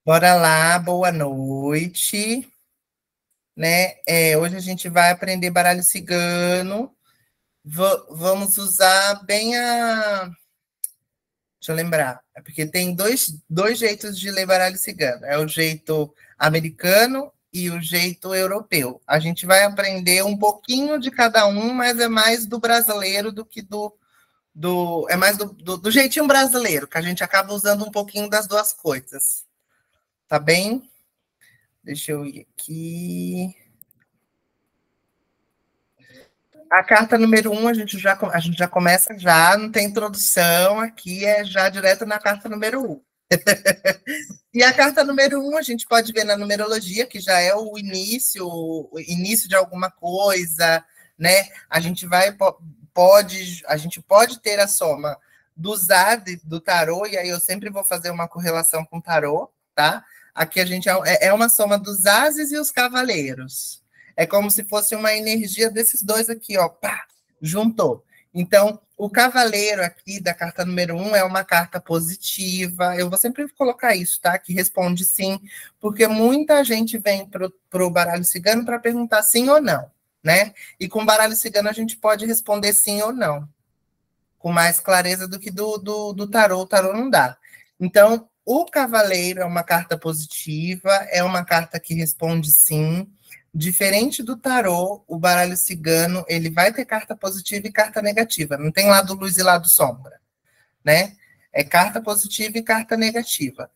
Bora lá, boa noite, né? Hoje a gente vai aprender baralho cigano. Vamos usar bem a. Deixa eu lembrar, é porque tem dois jeitos de ler baralho cigano: é o jeito americano e o jeito europeu. A gente vai aprender um pouquinho de cada um, mas é mais do brasileiro do que é mais do jeitinho brasileiro, que a gente acaba usando um pouquinho das duas coisas. Tá bem? Deixa eu ir aqui. A carta número 1, a gente já começa já, não tem introdução aqui, é já direto na carta número 1. E a carta número 1 a gente pode ver na numerologia, que já é o início de alguma coisa, né? A gente pode ter a soma dos As do tarô, e aí eu sempre vou fazer uma correlação com o tarô, tá? Aqui a gente é uma soma dos ases e os cavaleiros. É como se fosse uma energia desses dois aqui, ó, pá, juntou. Então, o cavaleiro aqui da carta número 1 é uma carta positiva. Eu vou sempre colocar isso, tá? Que responde sim, porque muita gente vem pro baralho cigano para perguntar sim ou não, né? E com baralho cigano a gente pode responder sim ou não, com mais clareza do que do tarô. O tarô não dá. Então, o cavaleiro é uma carta positiva, é uma carta que responde sim. Diferente do tarô, o baralho cigano, ele vai ter carta positiva e carta negativa. Não tem lado luz e lado sombra, né? É carta positiva e carta negativa.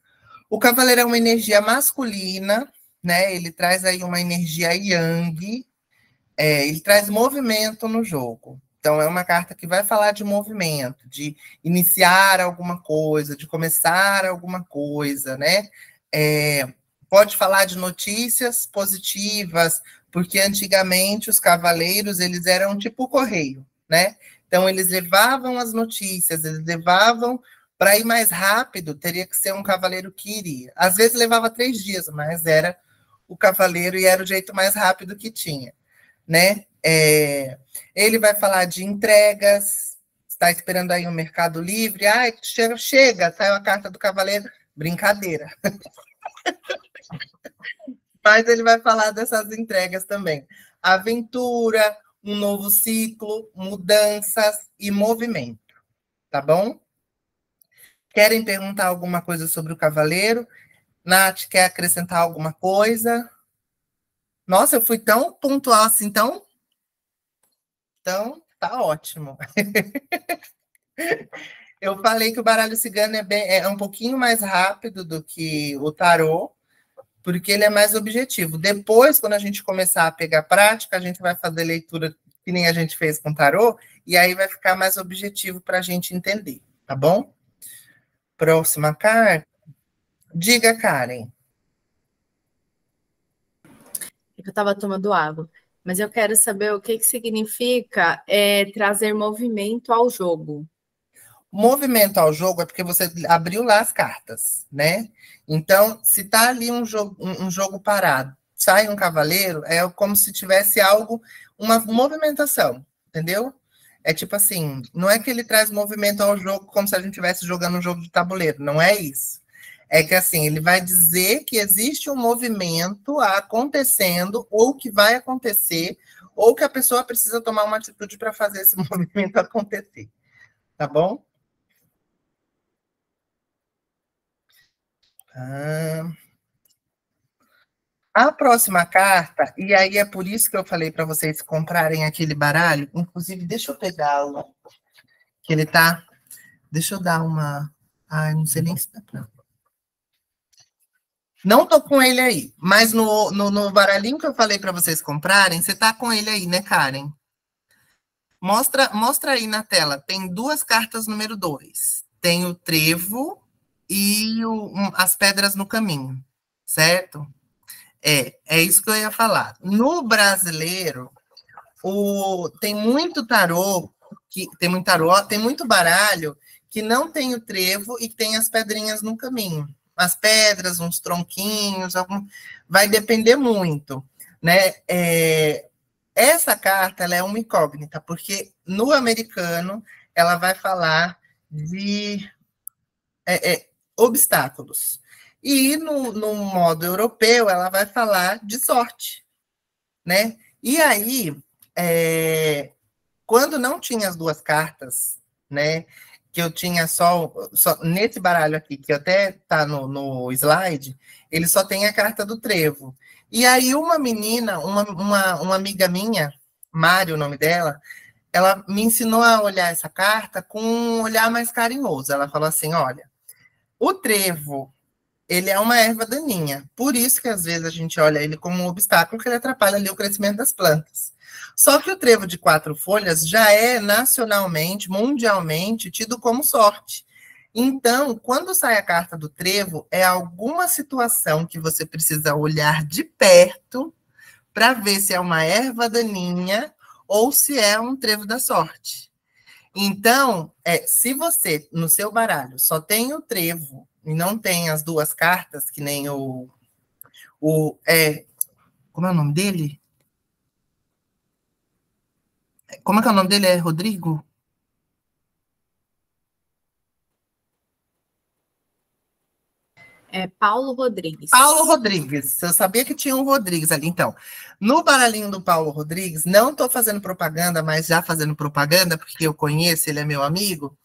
O cavaleiro é uma energia masculina, né? Ele traz aí uma energia yang, ele traz movimento no jogo. Então, é uma carta que vai falar de movimento, de iniciar alguma coisa, de começar alguma coisa, né? Pode falar de notícias positivas, porque antigamente os cavaleiros, eles eram tipo o correio, né? Então, eles levavam as notícias, eles levavam para ir mais rápido, teria que ser um cavaleiro que iria. Às vezes levava 3 dias, mas era o cavaleiro e era o jeito mais rápido que tinha, né? Ele vai falar de entregas, está esperando aí o Mercado Livre, chega, saiu a carta do cavaleiro, brincadeira. Mas ele vai falar dessas entregas também. Aventura, um novo ciclo, mudanças e movimento, tá bom? Querem perguntar alguma coisa sobre o cavaleiro? Nath, quer acrescentar alguma coisa? Nossa, eu fui tão pontual assim, então tá ótimo. Eu falei que o baralho cigano é um pouquinho mais rápido do que o tarô, porque ele é mais objetivo. Depois, quando a gente começar a pegar prática, a gente vai fazer leitura que nem a gente fez com tarô, e aí vai ficar mais objetivo para a gente entender, tá bom? Próxima carta. Diga, Karen. Eu estava tomando água, mas eu quero saber o que significa trazer movimento ao jogo. Movimento ao jogo é porque você abriu lá as cartas, né? Então, se tá ali um jogo parado, sai um cavaleiro, é como se tivesse algo, uma movimentação, entendeu? É tipo assim, não é que ele traz movimento ao jogo como se a gente estivesse jogando um jogo de tabuleiro, não é isso. É que assim, ele vai dizer que existe um movimento acontecendo, ou que vai acontecer, ou que a pessoa precisa tomar uma atitude para fazer esse movimento acontecer. Tá bom? A próxima carta, e aí é por isso que eu falei para vocês comprarem aquele baralho. Inclusive, deixa eu pegá-lo, que ele tá. Deixa eu dar uma. Ai, não sei nem se dá pra. Não tô com ele aí, mas no baralhinho que eu falei para vocês comprarem, você tá com ele aí, né, Karen? Mostra aí na tela. Tem 2 cartas número 2. Tem o trevo e as pedras no caminho, certo? É isso que eu ia falar. No brasileiro, tem muito tarô, tem muito baralho que não tem o trevo e tem as pedrinhas no caminho. As pedras, uns tronquinhos, vai depender muito, né? Essa carta ela é uma incógnita, porque no americano ela vai falar de obstáculos. E no modo europeu, ela vai falar de sorte, né? E aí, quando não tinha as duas cartas, né? Que eu tinha só nesse baralho aqui, que até tá no slide, ele só tem a carta do trevo. E aí uma menina, uma amiga minha, Mari, o nome dela, ela me ensinou a olhar essa carta com um olhar mais carinhoso. Ela falou assim, olha, o trevo, ele é uma erva daninha. Por isso que às vezes a gente olha ele como um obstáculo que ele atrapalha ali o crescimento das plantas. Só que o trevo de 4 folhas já é nacionalmente, mundialmente, tido como sorte. Então, quando sai a carta do trevo, é alguma situação que você precisa olhar de perto para ver se é uma erva daninha ou se é um trevo da sorte. Então, se você, no seu baralho, só tem o trevo e não tem as duas cartas, que nem como é o nome dele? Como é que é o nome dele? É Rodrigo? É Paulo Rodrigues. Paulo Rodrigues. Eu sabia que tinha um Rodrigues ali. Então, no baralhinho do Paulo Rodrigues, não estou fazendo propaganda, mas já fazendo propaganda, porque eu conheço, ele é meu amigo.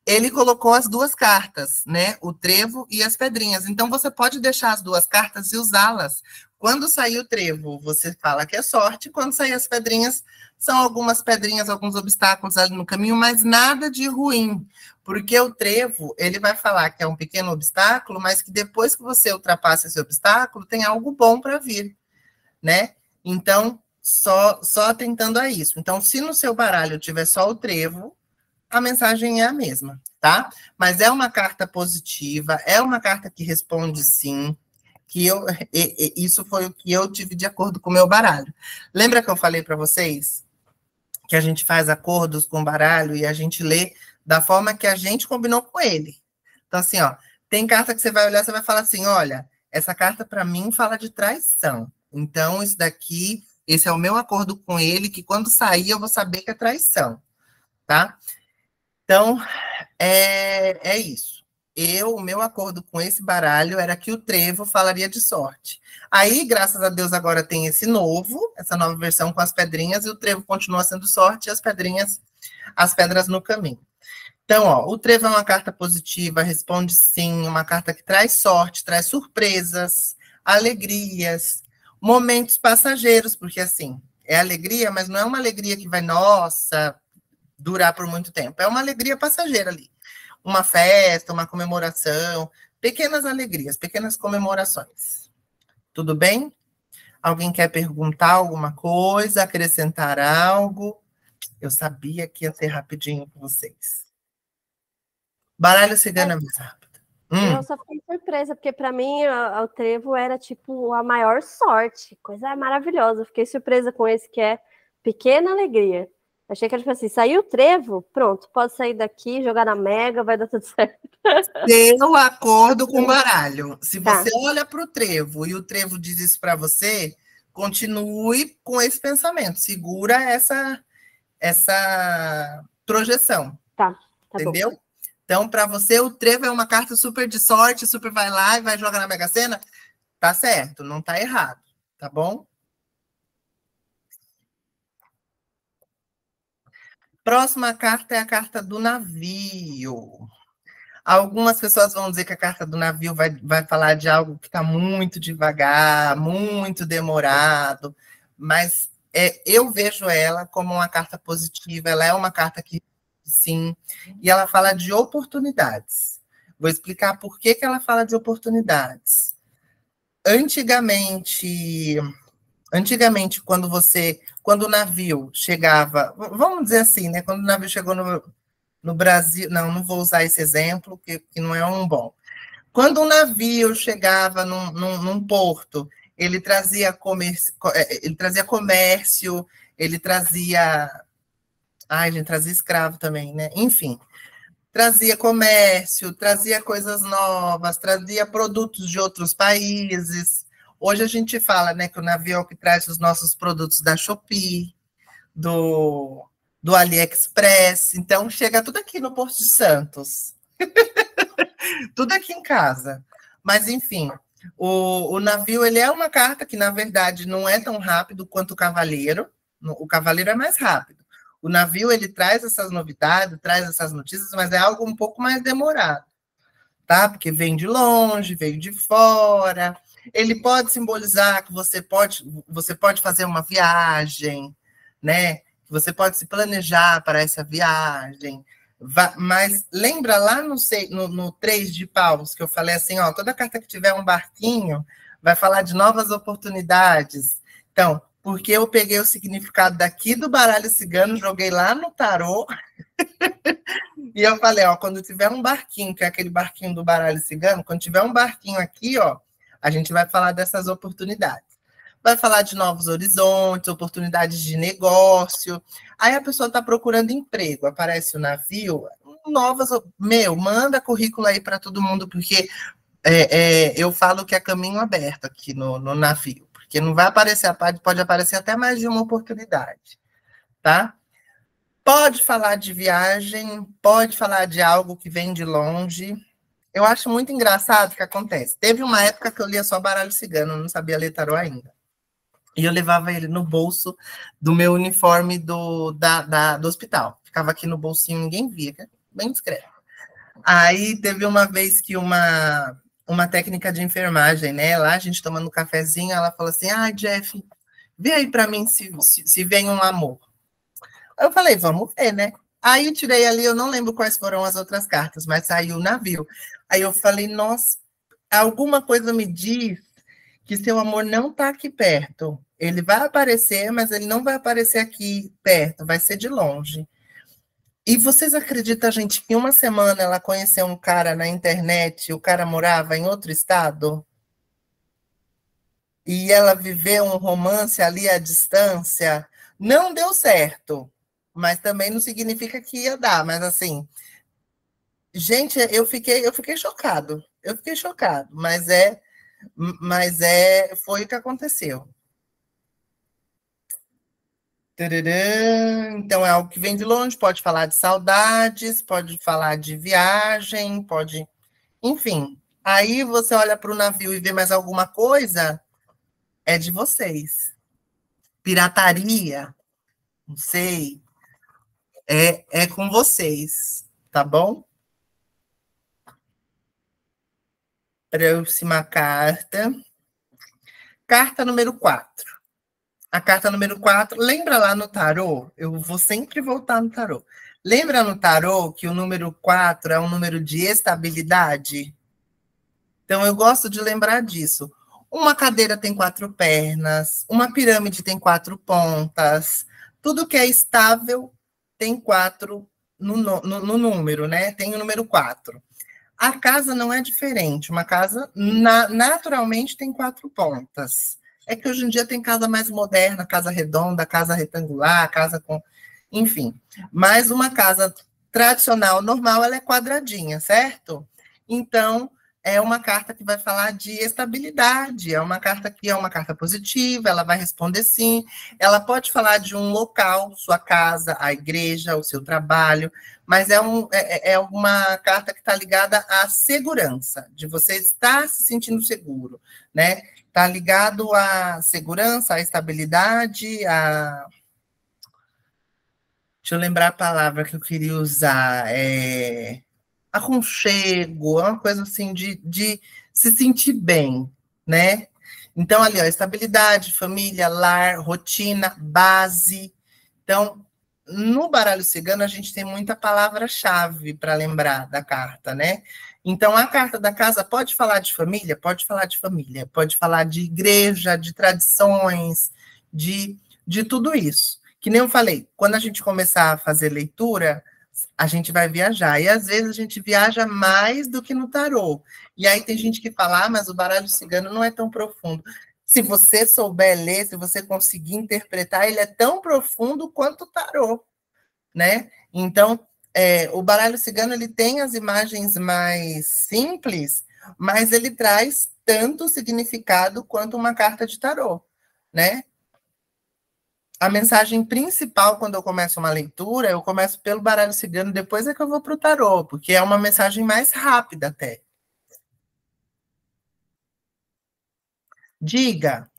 Ele colocou as duas cartas, né? O trevo e as pedrinhas. Então, você pode deixar as duas cartas e usá-las. Quando sair o trevo, você fala que é sorte. Quando sair as pedrinhas, são algumas pedrinhas, alguns obstáculos ali no caminho, mas nada de ruim. Porque o trevo, ele vai falar que é um pequeno obstáculo, mas que depois que você ultrapassa esse obstáculo, tem algo bom para vir, né? Então, só atentando a isso. Então, se no seu baralho tiver só o trevo, a mensagem é a mesma, tá? Mas é uma carta positiva, é uma carta que responde sim, que isso foi o que eu tive de acordo com o meu baralho. Lembra que eu falei para vocês que a gente faz acordos com o baralho e a gente lê da forma que a gente combinou com ele? Então, assim, ó, tem carta que você vai olhar, você vai falar assim, olha, essa carta para mim fala de traição. Então, isso daqui, esse é o meu acordo com ele, que quando sair eu vou saber que é traição, tá? Então, é isso. O meu acordo com esse baralho era que o trevo falaria de sorte. Aí, graças a Deus, agora tem essa nova versão com as pedrinhas, e o trevo continua sendo sorte, e as pedras no caminho. Então, ó, o trevo é uma carta positiva, responde sim, uma carta que traz sorte, traz surpresas, alegrias, momentos passageiros, porque assim, é alegria, mas não é uma alegria que vai, nossa, durar por muito tempo. É uma alegria passageira ali. Uma festa, uma comemoração, pequenas alegrias, pequenas comemorações. Tudo bem? Alguém quer perguntar alguma coisa, acrescentar algo? Eu sabia que ia ser rapidinho com vocês. Baralho cigano é mais rápido. Eu só fiquei surpresa, porque para mim o trevo era tipo a maior sorte, coisa maravilhosa. Eu fiquei surpresa com esse que é pequena alegria. Achei que era tipo assim, saiu o trevo, pronto, pode sair daqui, jogar na Mega, vai dar tudo certo. Deu acordo com o baralho. Se você olha para o trevo e o trevo diz isso para você, continue com esse pensamento. Segura essa projeção. Tá entendeu? bom. Então, para você, o trevo é uma carta super de sorte, super vai lá e vai jogar na Mega Sena. Tá certo, não tá errado, tá bom? Próxima carta é a carta do navio. Algumas pessoas vão dizer que a carta do navio vai falar de algo que está muito devagar, muito demorado, mas eu vejo ela como uma carta positiva, ela é uma carta que, sim, e ela fala de oportunidades. Vou explicar por que ela fala de oportunidades. Antigamente, quando o navio chegava, vamos dizer assim, né? Quando o navio chegou no Brasil, não vou usar esse exemplo, que não é um bom. Quando um navio chegava num porto, ele trazia comércio, ele trazia. Ai, gente, trazia escravo também, né? Enfim, trazia comércio, trazia coisas novas, trazia produtos de outros países. Hoje a gente fala, né, que o navio é o que traz os nossos produtos da Shopee, do AliExpress. Então, chega tudo aqui no Porto de Santos. Tudo aqui em casa. Mas, enfim, o navio, ele é uma carta que, na verdade, não é tão rápido quanto o cavaleiro. O cavaleiro é mais rápido. O navio, ele traz essas novidades, traz essas notícias, mas é algo um pouco mais demorado, tá? Porque vem de longe, veio de fora. Ele pode simbolizar que você pode fazer uma viagem, né? Você pode se planejar para essa viagem. Mas lembra lá no 3 de paus, que eu falei assim, ó, toda carta que tiver um barquinho vai falar de novas oportunidades. Então, porque eu peguei o significado daqui do baralho cigano, joguei lá no tarô, e eu falei, ó, quando tiver um barquinho, que é aquele barquinho do baralho cigano, quando tiver um barquinho aqui, ó, a gente vai falar dessas oportunidades. Vai falar de novos horizontes, oportunidades de negócio. Aí a pessoa está procurando emprego, aparece o navio, manda currículo aí para todo mundo, porque eu falo que é caminho aberto aqui no navio, porque não vai aparecer, pode aparecer até mais de uma oportunidade, tá? Pode falar de viagem, pode falar de algo que vem de longe. Eu acho muito engraçado o que acontece. Teve uma época que eu lia só baralho cigano, não sabia ler tarô ainda. E eu levava ele no bolso do meu uniforme do hospital. Ficava aqui no bolsinho, ninguém via, bem discreto. Aí teve uma vez que uma técnica de enfermagem, né? Lá a gente tomando um cafezinho, ela falou assim, Jeff, vê aí para mim se vem um amor. Eu falei, vamos ver, né? Aí eu tirei ali, eu não lembro quais foram as outras cartas, mas saiu o navio. Aí eu falei, nossa, alguma coisa me diz que seu amor não está aqui perto. Ele vai aparecer, mas ele não vai aparecer aqui perto, vai ser de longe. E vocês acreditam, gente, que em uma semana ela conheceu um cara na internet, o cara morava em outro estado? E ela viveu um romance ali à distância? Não deu certo, mas também não significa que ia dar. Mas assim, gente, eu fiquei chocado. Eu fiquei chocado, foi o que aconteceu. Tadadã. Então é algo que vem de longe, pode falar de saudades, pode falar de viagem, pode. Enfim, aí você olha para o navio e vê mais alguma coisa, é de vocês. Pirataria, não sei, é com vocês, tá bom? Próxima carta. Carta número 4. A carta número 4, lembra lá no tarô? Eu vou sempre voltar no tarô. Lembra no tarô que o número 4 é um número de estabilidade? Então, eu gosto de lembrar disso. Uma cadeira tem 4 pernas, uma pirâmide tem 4 pontas, tudo que é estável tem 4 no número, né? Tem o número 4. A casa não é diferente. Uma casa naturalmente tem 4 pontas. É que hoje em dia tem casa mais moderna, casa redonda, casa retangular, casa com... Enfim. Mas uma casa tradicional, normal, ela é quadradinha, certo? Então, é uma carta que vai falar de estabilidade. É uma carta que é uma carta positiva, ela vai responder sim. Ela pode falar de um local, sua casa, a igreja, o seu trabalho, mas é uma carta que está ligada à segurança, de você estar se sentindo seguro, né? Está ligado à segurança, à estabilidade, a... Deixa eu lembrar a palavra que eu queria usar. Aconchego, é uma coisa assim de se sentir bem, né? Então, ali, ó, estabilidade, família, lar, rotina, base. Então, no baralho cigano, a gente tem muita palavra-chave para lembrar da carta, né? Então, a carta da casa pode falar de família? Pode falar de família. Pode falar de igreja, de tradições, de tudo isso. Que nem eu falei, quando a gente começar a fazer leitura, a gente vai viajar. E, às vezes, a gente viaja mais do que no tarô. E aí tem gente que fala, mas o baralho cigano não é tão profundo. Se você souber ler, se você conseguir interpretar, ele é tão profundo quanto o tarô, né? Então, o baralho cigano, ele tem as imagens mais simples, mas ele traz tanto significado quanto uma carta de tarô, né? A mensagem principal, quando eu começo uma leitura, eu começo pelo baralho cigano, depois é que eu vou para o tarô, porque é uma mensagem mais rápida até. Diga.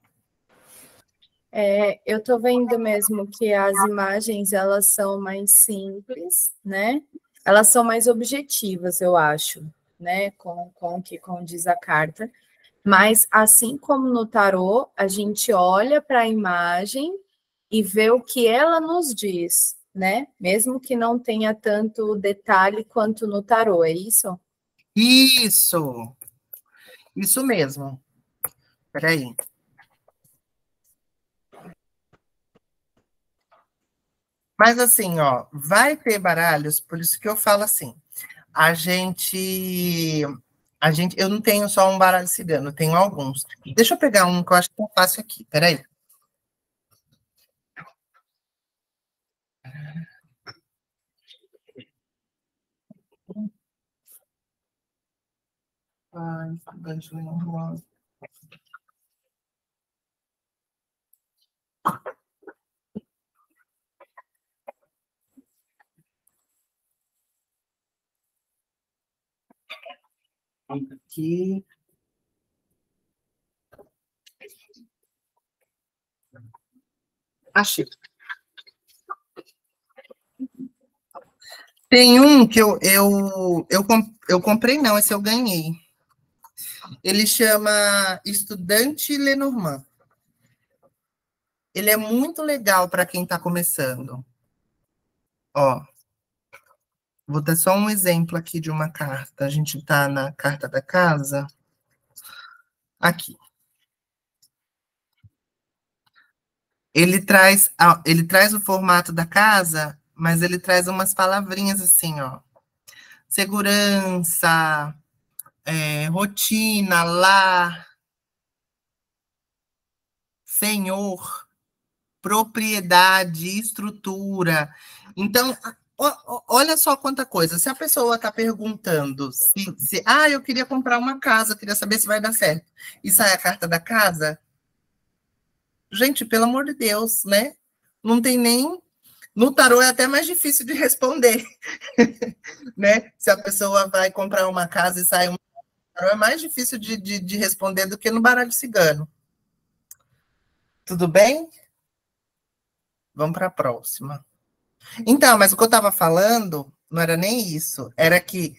Eu estou vendo mesmo que as imagens, elas são mais simples, né? Elas são mais objetivas, eu acho, né? Com o que condiz a carta. Mas, assim como no tarô, a gente olha para a imagem e vê o que ela nos diz, né? Mesmo que não tenha tanto detalhe quanto no tarô, é isso? Isso mesmo. Peraí. Mas assim, ó, vai ter baralhos, por isso que eu falo assim, eu não tenho só um baralho cigano, eu tenho alguns. Deixa eu pegar um que eu acho que é fácil aqui, peraí. Ai, aqui. Achei. Tem um que eu comprei, não, esse eu ganhei. Ele chama Estudante Lenormand. Ele é muito legal para quem está começando. Ó, vou dar só um exemplo aqui de uma carta. A gente está na carta da casa. Aqui. Ele traz o formato da casa, mas ele traz umas palavrinhas assim, ó. Segurança, rotina, lar, senhor, propriedade, estrutura. Então, olha só quanta coisa. Se a pessoa está perguntando eu queria comprar uma casa, eu queria saber se vai dar certo, e sai a carta da casa, gente, pelo amor de Deus, né? Não tem nem. No tarô é até mais difícil de responder, né? Se a pessoa vai comprar uma casa e sai um tarô, é mais difícil de responder do que no baralho cigano. Tudo bem? Vamos para a próxima. Então, mas o que eu estava falando não era nem isso. Era que,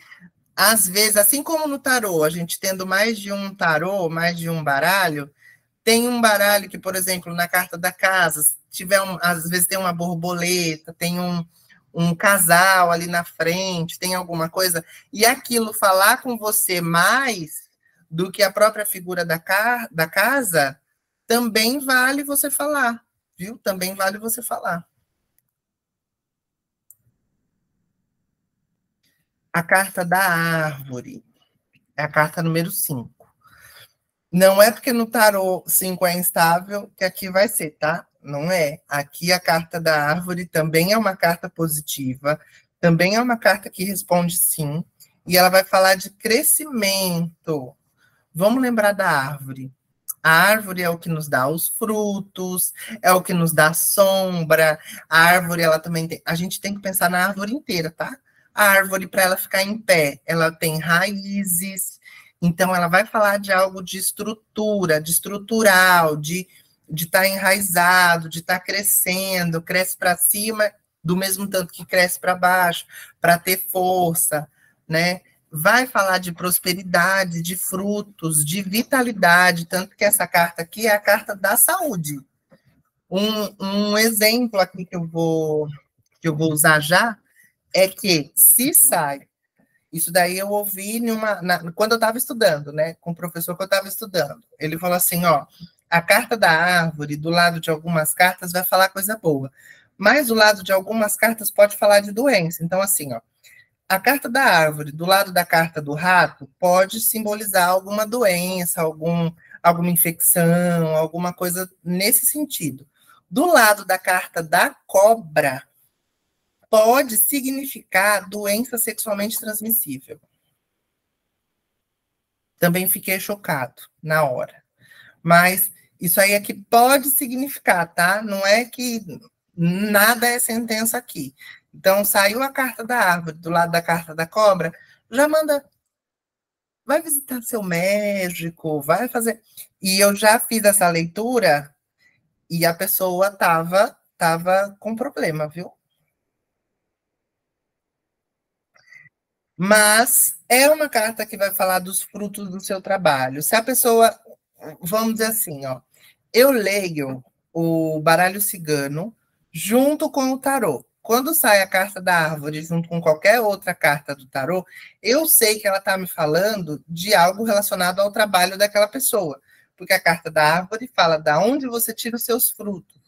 às vezes, assim como no tarô, a gente tendo mais de um tarô, mais de um baralho, tem um baralho que, por exemplo, na carta da casa, às vezes tem uma borboleta, tem um casal ali na frente, tem alguma coisa, e aquilo falar com você mais do que a própria figura da casa, também vale você falar, viu? Também vale você falar. A carta da árvore é a carta número 5. Não é porque no tarô 5 é instável que aqui vai ser, tá? Não é. Aqui a carta da árvore também é uma carta positiva, também é uma carta que responde sim, e ela vai falar de crescimento. Vamos lembrar da árvore. A árvore é o que nos dá os frutos, é o que nos dá sombra. A árvore, ela também tem. A gente tem que pensar na árvore inteira, tá? A árvore, para ela ficar em pé, ela tem raízes. Então, ela vai falar de algo de estrutura, de estrutural, de estar enraizado, de estar crescendo, cresce para cima do mesmo tanto que cresce para baixo, para ter força, né? Vai falar de prosperidade, de frutos, de vitalidade, tanto que essa carta aqui é a carta da saúde. Um exemplo aqui que eu vou usar já é que se sai, isso daí eu ouvi quando eu estava estudando, né, com o professor que eu estava estudando, ele falou assim, ó, a carta da árvore, do lado de algumas cartas, vai falar coisa boa, mas do lado de algumas cartas pode falar de doença. Então, assim, ó, a carta da árvore, do lado da carta do rato, pode simbolizar alguma doença, alguma infecção, alguma coisa nesse sentido. Do lado da carta da cobra, pode significar doença sexualmente transmissível. Também fiquei chocado na hora. Mas isso aí é que pode significar, tá? Não é que nada é sentença aqui. Então, saiu a carta da árvore do lado da carta da cobra, já manda vai visitar seu médico, vai fazer. E eu já fiz essa leitura e a pessoa tava com problema, viu? Mas é uma carta que vai falar dos frutos do seu trabalho. Se a pessoa, vamos dizer assim, ó, eu leio o baralho cigano junto com o tarô. Quando sai a carta da árvore junto com qualquer outra carta do tarô, eu sei que ela está me falando de algo relacionado ao trabalho daquela pessoa. Porque a carta da árvore fala da onde você tira os seus frutos,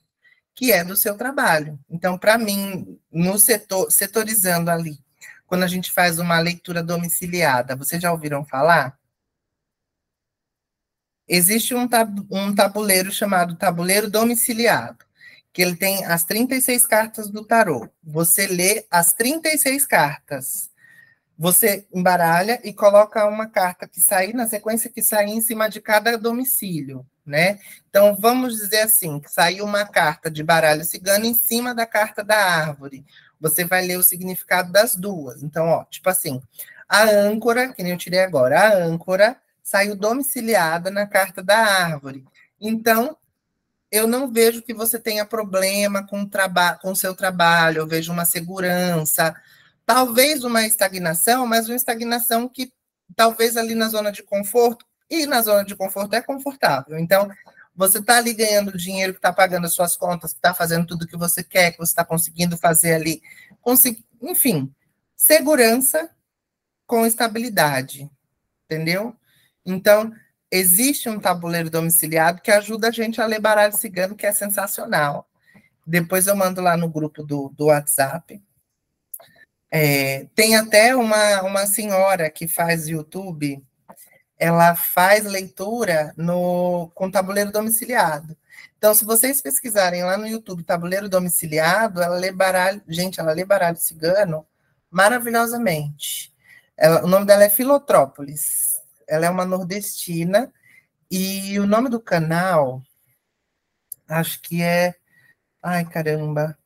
que é do seu trabalho. Então, para mim, no setor, setorizando ali, quando a gente faz uma leitura domiciliada, vocês já ouviram falar? Existe um tabuleiro chamado tabuleiro domiciliado, que ele tem as 36 cartas do tarô. Você lê as 36 cartas. Você embaralha e coloca uma carta que sair na sequência que sair em cima de cada domicílio, né? Então, vamos dizer assim, que saiu uma carta de baralho cigano em cima da carta da árvore. Você vai ler o significado das duas. Então, ó, tipo assim, a âncora, que nem eu tirei agora, a âncora saiu domiciliada na carta da árvore. Então, eu não vejo que você tenha problema com o seu trabalho, eu vejo uma segurança, talvez uma estagnação, mas uma estagnação que talvez ali na zona de conforto, e na zona de conforto é confortável. Então, você está ali ganhando dinheiro, que está pagando as suas contas, que está fazendo tudo o que você quer, que você está conseguindo fazer ali, enfim, segurança com estabilidade, entendeu? Então, existe um tabuleiro domiciliado que ajuda a gente a ler baralho cigano, que é sensacional. Depois eu mando lá no grupo do WhatsApp. Tem até uma senhora que faz YouTube, ela faz leitura com tabuleiro domiciliado. Então, se vocês pesquisarem lá no YouTube tabuleiro domiciliado, ela lê baralho, gente, ela lê baralho cigano maravilhosamente. O nome dela é Filotrópolis. Ela é uma nordestina e o nome do canal, acho que é... Ai, caramba.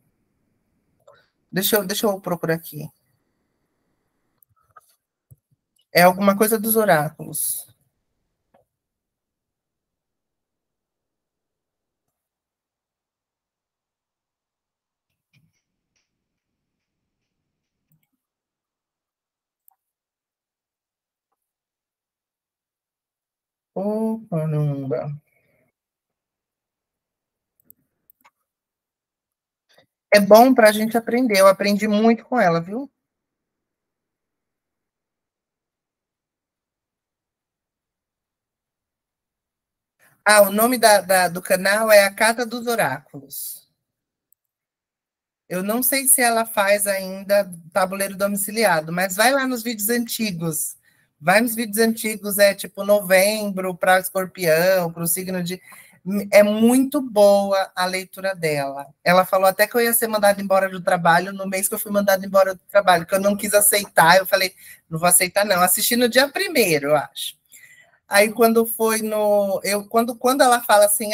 Deixa eu procurar aqui. É alguma coisa dos oráculos. Oh, caramba. É bom para a gente aprender. Eu aprendi muito com ela, viu? Ah, o nome do canal é A Carta dos Oráculos. Eu não sei se ela faz ainda tabuleiro domiciliado, mas vai lá nos vídeos antigos. Vai nos vídeos antigos, é tipo novembro para o escorpião, para o signo de. É muito boa a leitura dela. Ela falou até que eu ia ser mandada embora do trabalho no mês que eu fui mandada embora do trabalho, que eu não quis aceitar. Eu falei, não vou aceitar, não. Assisti no dia 1º, eu acho. Aí, quando foi no. Quando ela fala assim,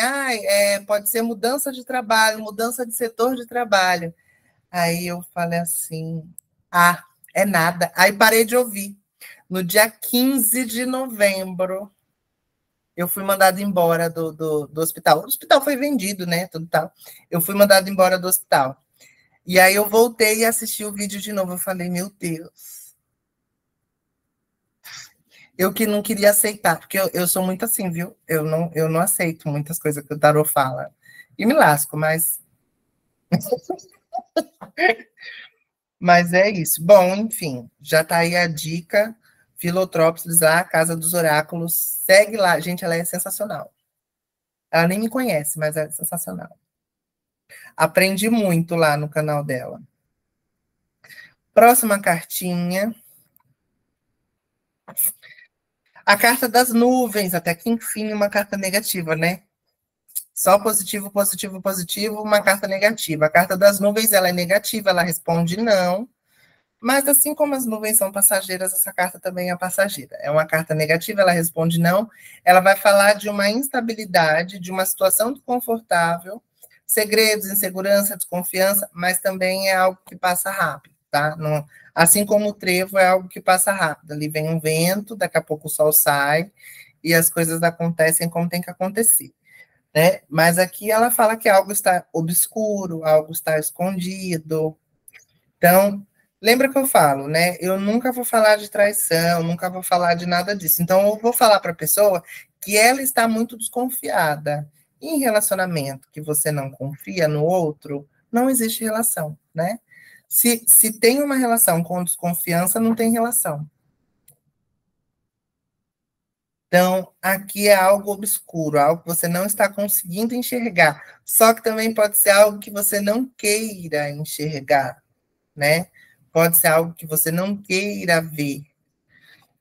pode ser mudança de trabalho, mudança de setor de trabalho. Aí eu falei assim, é nada. Aí parei de ouvir. No dia 15 de novembro, eu fui mandada embora do hospital. O hospital foi vendido, né? Tudo tal. Eu fui mandada embora do hospital. E aí eu voltei e assisti o vídeo de novo. Eu falei, meu Deus. Eu que não queria aceitar, porque eu sou muito assim, viu? Eu não aceito muitas coisas que o tarô fala. E me lasco, mas. Mas é isso. Bom, enfim, já tá aí a dica. Filotrópolis, lá, Casa dos Oráculos. Segue lá. Gente, ela é sensacional. Ela nem me conhece, mas é sensacional. Aprendi muito lá no canal dela. Próxima cartinha. A carta das nuvens, até que enfim, uma carta negativa, né? Só positivo, positivo, positivo, uma carta negativa. A carta das nuvens, ela é negativa, ela responde não. Mas assim como as nuvens são passageiras, essa carta também é passageira. É uma carta negativa, ela responde não. Ela vai falar de uma instabilidade, de uma situação desconfortável, segredos, insegurança, desconfiança, mas também é algo que passa rápido, tá? Não, Assim como o trevo é algo que passa rápido. Ali vem um vento, daqui a pouco o sol sai e as coisas acontecem como tem que acontecer, né? Mas aqui ela fala que algo está obscuro, algo está escondido. Então, lembra que eu falo, né? Eu nunca vou falar de traição, nunca vou falar de nada disso. Então, eu vou falar para a pessoa que ela está muito desconfiada. Em relacionamento que você não confia no outro, não existe relação, né? Se tem uma relação com desconfiança, não tem relação. Então, aqui é algo obscuro, algo que você não está conseguindo enxergar. Só que também pode ser algo que você não queira enxergar, né? Pode ser algo que você não queira ver.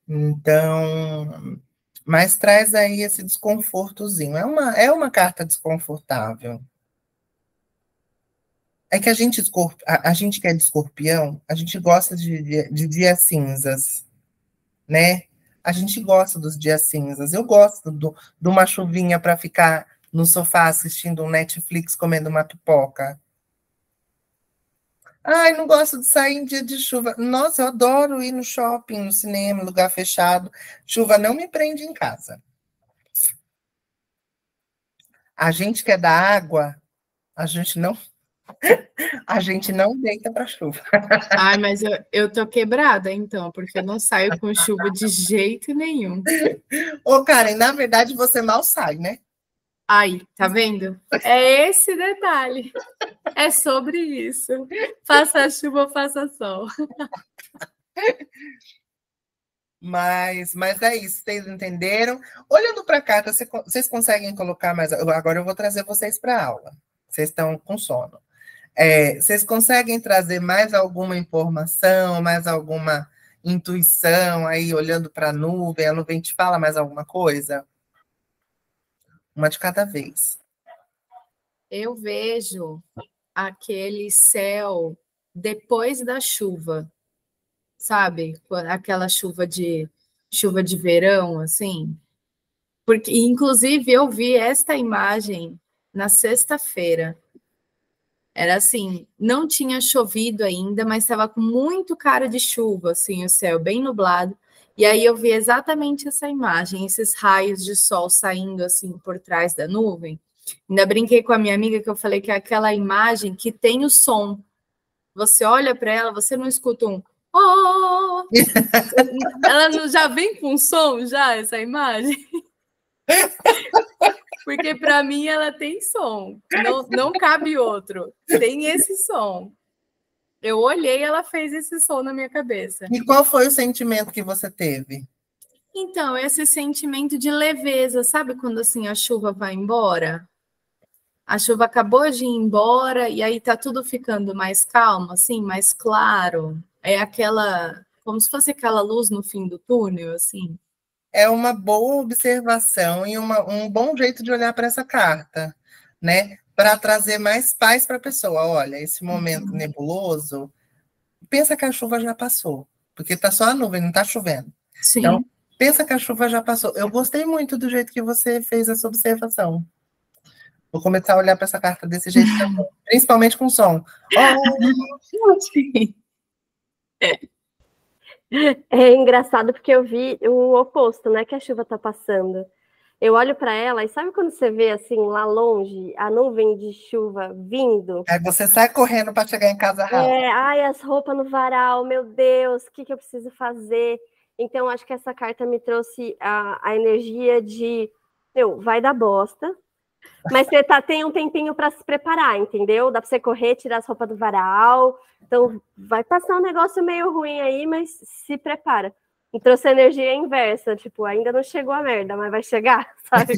Então, mas traz aí esse desconfortozinho. É uma carta desconfortável. É que a gente que é de escorpião, a gente gosta de dias cinzas, né? A gente gosta dos dias cinzas. Eu gosto de uma chuvinha para ficar no sofá assistindo um Netflix, comendo uma pipoca. Ai, não gosto de sair em dia de chuva. Nossa, eu adoro ir no shopping, no cinema, lugar fechado. Chuva não me prende em casa. A gente que é da água, a gente não, a gente não deita para chuva. Ai, mas eu tô quebrada, então, porque eu não saio com chuva de jeito nenhum. Ô, Karen, na verdade você mal sai, né? Aí, tá vendo? É esse detalhe. É sobre isso. Faça chuva, faça sol. Mas é isso, vocês entenderam? Olhando para a carta, vocês conseguem colocar mais. Agora eu vou trazer vocês para a aula. Vocês estão com sono. Vocês conseguem trazer mais alguma informação, mais alguma intuição aí, olhando para a nuvem te fala mais alguma coisa? Uma de cada vez. Eu vejo aquele céu depois da chuva, sabe? Aquela chuva de verão, assim. Porque, inclusive, eu vi esta imagem na sexta-feira. Era assim, não tinha chovido ainda, mas estava com muito cara de chuva, assim, o céu bem nublado. E aí eu vi exatamente essa imagem, esses raios de sol saindo assim por trás da nuvem. Ainda brinquei com a minha amiga que eu falei que é aquela imagem que tem o som. Você olha para ela, você não escuta um oh! Ela não, já vem com som já essa imagem? Porque para mim ela tem som, não cabe outro. Tem esse som. Eu olhei, ela fez esse som na minha cabeça. E qual foi o sentimento que você teve? Então, esse sentimento de leveza, sabe quando assim a chuva vai embora? A chuva acabou de ir embora e aí tá tudo ficando mais calmo, assim, mais claro. É aquela, como se fosse aquela luz no fim do túnel, assim. É uma boa observação e um bom jeito de olhar para essa carta, né? Para trazer mais paz para a pessoa. Olha, esse momento nebuloso, pensa que a chuva já passou, porque está só a nuvem, não está chovendo. Sim. Então, pensa que a chuva já passou. Eu gostei muito do jeito que você fez essa observação. Vou começar a olhar para essa carta desse jeito também, principalmente com som. Oh! Sim. É engraçado porque eu vi o oposto, né? Que a chuva tá passando. Eu olho para ela e sabe quando você vê assim lá longe a nuvem de chuva vindo? Aí você sai correndo para chegar em casa rápido. Ai, as roupas no varal, meu Deus, o que eu preciso fazer? Então, acho que essa carta me trouxe a energia de, vai dar bosta, mas você tem um tempinho para se preparar, entendeu? Dá para você correr, tirar as roupas do varal. Então, vai passar um negócio meio ruim aí, mas se prepara. E trouxe a energia inversa, tipo, ainda não chegou a merda, mas vai chegar, sabe?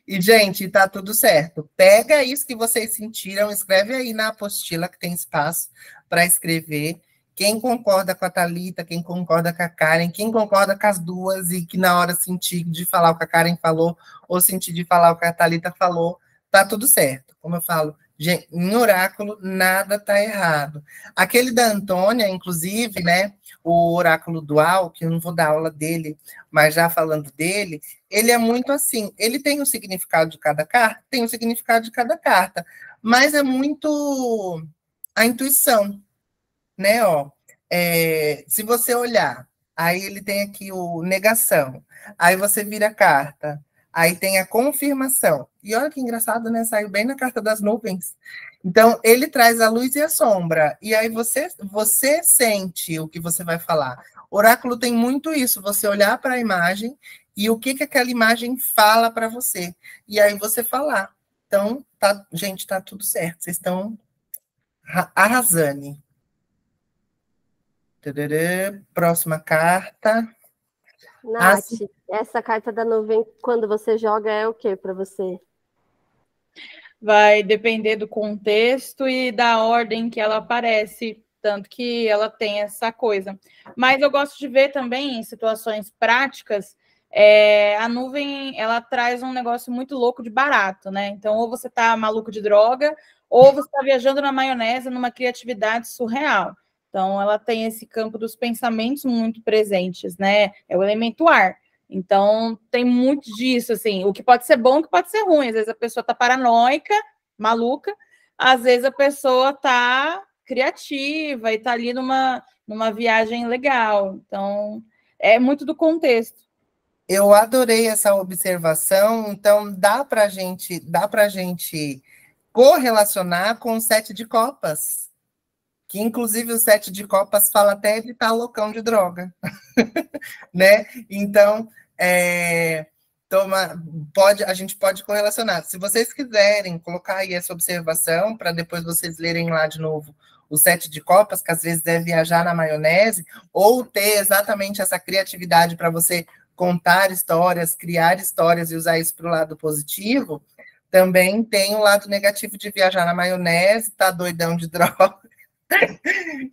E, gente, tá tudo certo. Pega isso que vocês sentiram, escreve aí na apostila, que tem espaço para escrever. Quem concorda com a Thalita, quem concorda com a Karen, quem concorda com as duas e que na hora sentir de falar o que a Karen falou ou sentir de falar o que a Thalita falou, tá tudo certo. Como eu falo, gente, em oráculo nada tá errado. Aquele da Antônia, inclusive, né, o oráculo dual, que eu não vou dar aula dele, mas já falando dele, ele é muito assim, ele tem o significado de cada carta, tem o significado de cada carta, mas é muito a intuição. né? Ó, se você olhar, aí ele tem aqui o negação, aí você vira a carta, aí tem a confirmação. E olha que engraçado, né? Saiu bem na carta das nuvens. Então, ele traz a luz e a sombra. E aí você sente o que você vai falar. Oráculo tem muito isso, você olhar para a imagem e o que aquela imagem fala para você. E aí você falar. Então, tá, gente, tá tudo certo. Vocês estão arrasando. Tadadã. Próxima carta. Nath, essa carta da nuvem, quando você joga, é o que para você? Vai depender do contexto e da ordem que ela aparece, tanto que ela tem essa coisa. Mas eu gosto de ver também em situações práticas, a nuvem, ela traz um negócio muito louco de barato, né? Então, ou você tá maluco de droga, ou você está viajando na maionese numa criatividade surreal. Então, ela tem esse campo dos pensamentos muito presentes, né? É o elemento ar. Então, tem muito disso, assim, o que pode ser bom, o que pode ser ruim. Às vezes a pessoa está paranoica, maluca, às vezes a pessoa está criativa e está ali numa viagem legal. Então, é muito do contexto. Eu adorei essa observação, então dá para gente correlacionar com o 7 de copas, que inclusive o 7 de copas fala até de estar loucão de droga, né? Então, a gente pode correlacionar. Se vocês quiserem colocar aí essa observação, para depois vocês lerem lá de novo o 7 de copas, que às vezes é viajar na maionese, ou ter exatamente essa criatividade para você contar histórias, criar histórias e usar isso para o lado positivo, também tem o lado negativo de viajar na maionese, tá doidão de droga,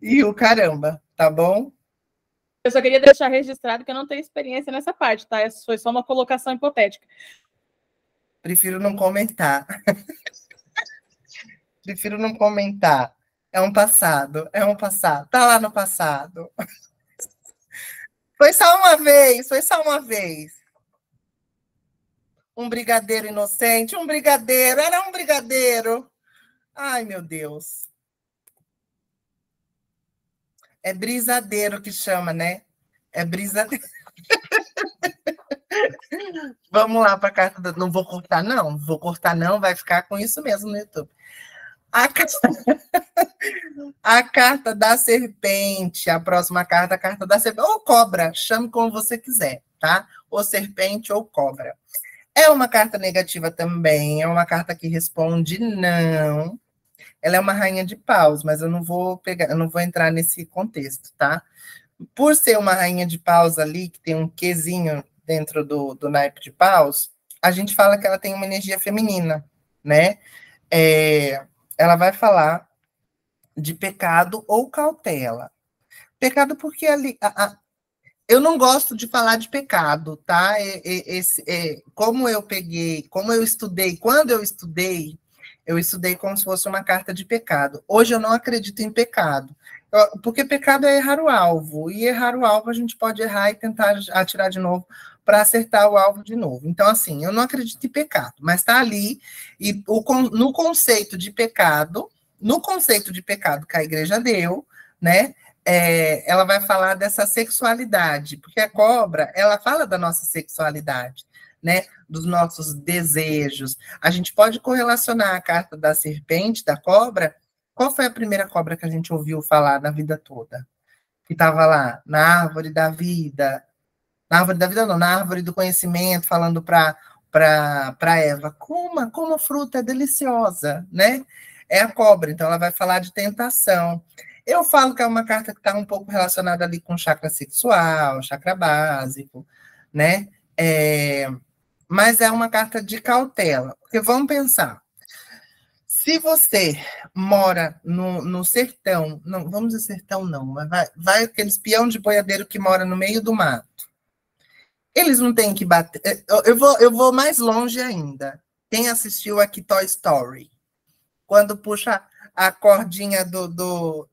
e o caramba, tá bom? Eu só queria deixar registrado que eu não tenho experiência nessa parte, tá? Essa foi só uma colocação hipotética. Prefiro não comentar. Prefiro não comentar. É um passado. Tá lá no passado. Foi só uma vez. Um brigadeiro inocente, era um brigadeiro. Ai, meu Deus. É brisadeiro que chama, né? É brisadeiro. Vamos lá para a carta. Não vou cortar, não. Vai ficar com isso mesmo no YouTube. A carta da serpente, a próxima carta, a carta da serpente, ou cobra, chame como você quiser, tá? Ou serpente ou cobra. É uma carta negativa também, é uma carta que responde não. Ela é uma rainha de paus, mas eu não vou entrar nesse contexto, tá? Por ser uma rainha de paus ali, que tem um quezinho dentro do naipe de paus, a gente fala que ela tem uma energia feminina, né? Ela vai falar de pecado ou cautela. Pecado porque ali... eu não gosto de falar de pecado, tá? Como eu estudei, quando eu estudei como se fosse uma carta de pecado. Hoje eu não acredito em pecado, porque pecado é errar o alvo, e errar o alvo a gente pode errar e tentar atirar de novo para acertar o alvo de novo. Então, assim, eu não acredito em pecado, mas está ali, e no conceito de pecado que a igreja deu, né? Ela vai falar dessa sexualidade, porque a cobra, ela fala da nossa sexualidade, né? Dos nossos desejos. A gente pode correlacionar a carta da serpente, da cobra. Qual foi a primeira cobra que a gente ouviu falar na vida toda? Que estava lá, na árvore da vida. Na árvore da vida não, na árvore do conhecimento, falando para Eva, como a fruta é deliciosa, né? É a cobra, então ela vai falar de tentação. Eu falo que é uma carta que está um pouco relacionada ali com chakra sexual, chakra básico, né? Mas é uma carta de cautela, porque vamos pensar, se você mora no sertão, não, vamos dizer sertão não, mas vai aqueles peão de boiadeiro que mora no meio do mato, eles não têm que bater, eu vou mais longe ainda. Quem assistiu aqui Toy Story? Quando puxa a cordinha do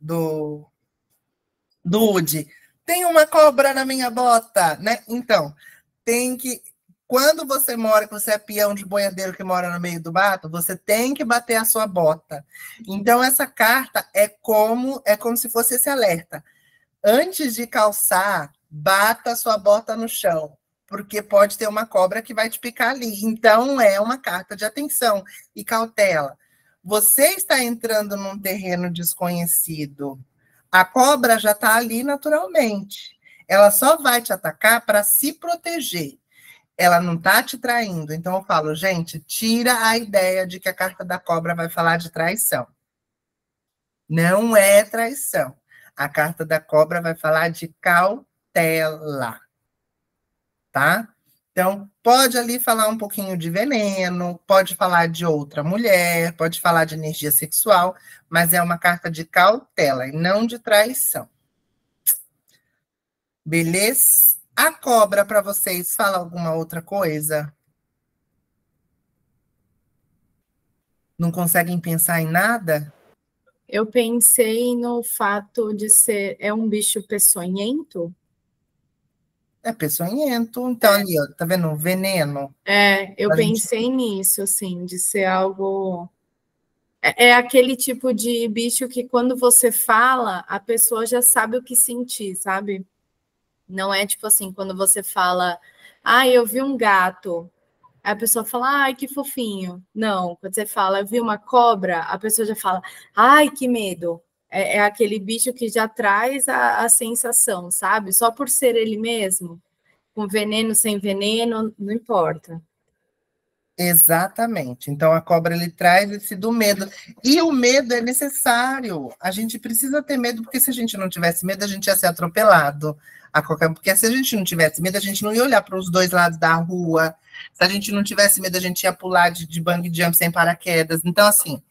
Woody, tem uma cobra na minha bota, né? Então, tem que Quando você mora, que você é peão de boiadeiro que mora no meio do mato, você tem que bater a sua bota. Então, essa carta é como se fosse esse alerta. Antes de calçar, bata a sua bota no chão, porque pode ter uma cobra que vai te picar ali. Então, é uma carta de atenção e cautela. Você está entrando num terreno desconhecido. A cobra já está ali naturalmente. Ela só vai te atacar para se proteger. Ela não está te traindo. Então, eu falo, gente, tira a ideia de que a carta da cobra vai falar de traição. Não é traição. A carta da cobra vai falar de cautela. Tá? Então, pode ali falar um pouquinho de veneno, pode falar de outra mulher, pode falar de energia sexual, mas é uma carta de cautela e não de traição. Beleza? A cobra, para vocês, fala alguma outra coisa? Não conseguem pensar em nada? Eu pensei no fato de ser... É um bicho peçonhento? É peçonhento. Então, ali, ó, tá vendo? Veneno. Eu pensei nisso, assim, de ser algo... É aquele tipo de bicho que quando você fala, a pessoa já sabe o que sentir, sabe? Não é tipo assim, quando você fala, eu vi um gato, a pessoa fala, ai, que fofinho. Não, quando você fala, eu vi uma cobra, a pessoa já fala, ai, que medo. É aquele bicho que já traz a sensação, sabe? Só por ser ele mesmo, com veneno, sem veneno, não importa. Exatamente. Então, a cobra, ele traz esse do medo. E o medo é necessário. A gente precisa ter medo, porque se a gente não tivesse medo, a gente ia ser atropelado. Porque se a gente não tivesse medo, a gente não ia olhar para os dois lados da rua. Se a gente não tivesse medo, a gente ia pular de bungee jump sem paraquedas. Então, assim,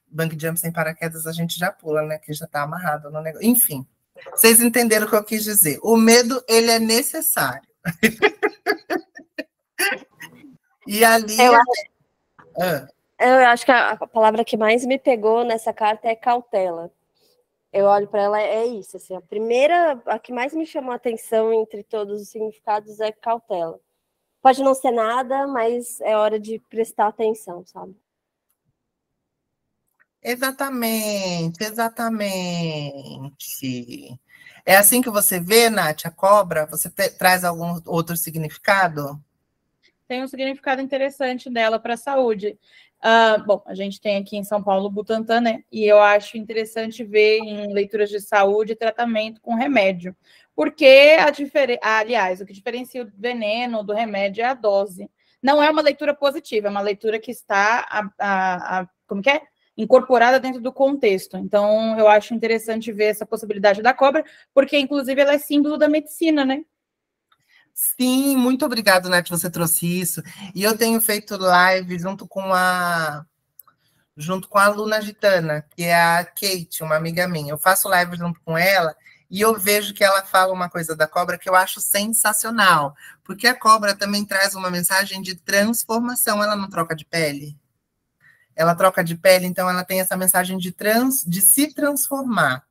bungee jump sem paraquedas a gente já pula, né? Que já está amarrado no negócio. Enfim, vocês entenderam o que eu quis dizer. O medo, ele é necessário. E ali... Eu acho que a palavra que mais me pegou nessa carta é cautela. Eu olho para ela, é isso. Assim, a que mais me chamou a atenção entre todos os significados é cautela. Pode não ser nada, mas é hora de prestar atenção, sabe? Exatamente, exatamente. É assim que você vê, Nath, a cobra? Você traz algum outro significado? Tem um significado interessante dela para a saúde. Bom, a gente tem aqui em São Paulo o Butantan, né? E eu acho interessante ver em leituras de saúde tratamento com remédio. Porque aliás, o que diferencia o veneno do remédio é a dose. Não é uma leitura positiva, é uma leitura que está como que é? Incorporada dentro do contexto. Então, eu acho interessante ver essa possibilidade da cobra, porque, inclusive, ela é símbolo da medicina, né? Sim, muito obrigado, Nath, você trouxe isso. E eu tenho feito live junto com a Luna Gitana, que é a Kate, uma amiga minha. Eu faço live junto com ela e eu vejo que ela fala uma coisa da cobra que eu acho sensacional, porque a cobra também traz uma mensagem de transformação, ela não troca de pele. Ela troca de pele, então ela tem essa mensagem de se transformar.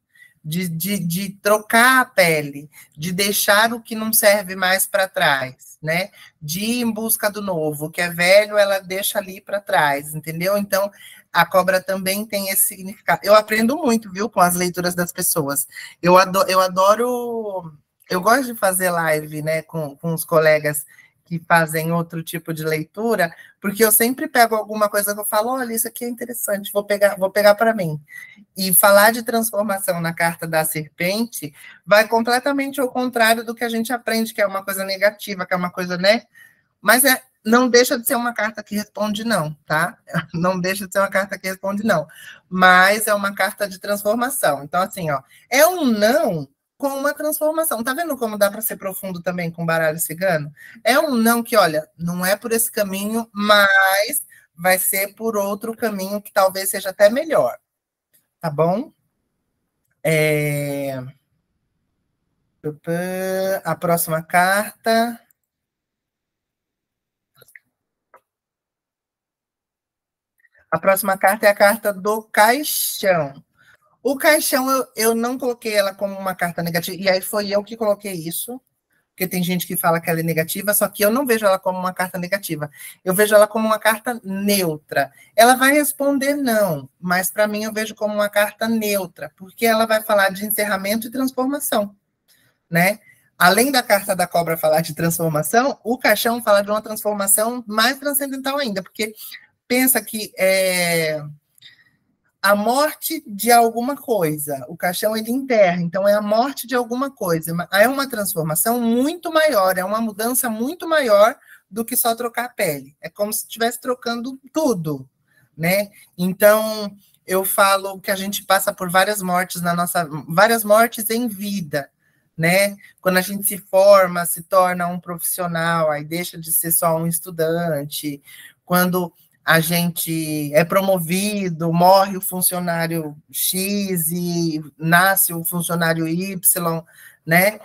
De trocar a pele, de deixar o que não serve mais para trás, né? De ir em busca do novo, o que é velho, ela deixa ali para trás, entendeu? Então, a cobra também tem esse significado. Eu aprendo muito, viu, com as leituras das pessoas. Eu adoro, eu gosto de fazer live, né, com os colegas que fazem outro tipo de leitura, porque eu sempre pego alguma coisa que eu falo, olha, isso aqui é interessante, vou pegar para mim. E falar de transformação na carta da serpente vai completamente ao contrário do que a gente aprende, que é uma coisa negativa, que é uma coisa, né? Mas não deixa de ser uma carta que responde não, tá? Não deixa de ser uma carta que responde não. Mas é uma carta de transformação. Então, assim, ó, é um não com uma transformação. Tá vendo como dá para ser profundo também com baralho cigano? É um não que, olha, não é por esse caminho, mas vai ser por outro caminho que talvez seja até melhor. Tá bom? A próxima carta. A próxima carta é a carta do caixão. O caixão, eu não coloquei ela como uma carta negativa, e aí foi eu que coloquei isso, porque tem gente que fala que ela é negativa, só que eu não vejo ela como uma carta negativa. Eu vejo ela como uma carta neutra. Ela vai responder não, mas para mim eu vejo como uma carta neutra, porque ela vai falar de encerramento e transformação, né? Além da carta da cobra falar de transformação, o caixão fala de uma transformação mais transcendental ainda, porque pensa que a morte de alguma coisa. O caixão, ele enterra, então é a morte de alguma coisa. É uma transformação muito maior, é uma mudança muito maior do que só trocar a pele. É como se estivesse trocando tudo, né? Então, eu falo que a gente passa por várias mortes várias mortes em vida, né? Quando a gente se forma, se torna um profissional, aí deixa de ser só um estudante. Quando a gente é promovido, morre o funcionário X e nasce o funcionário Y, né?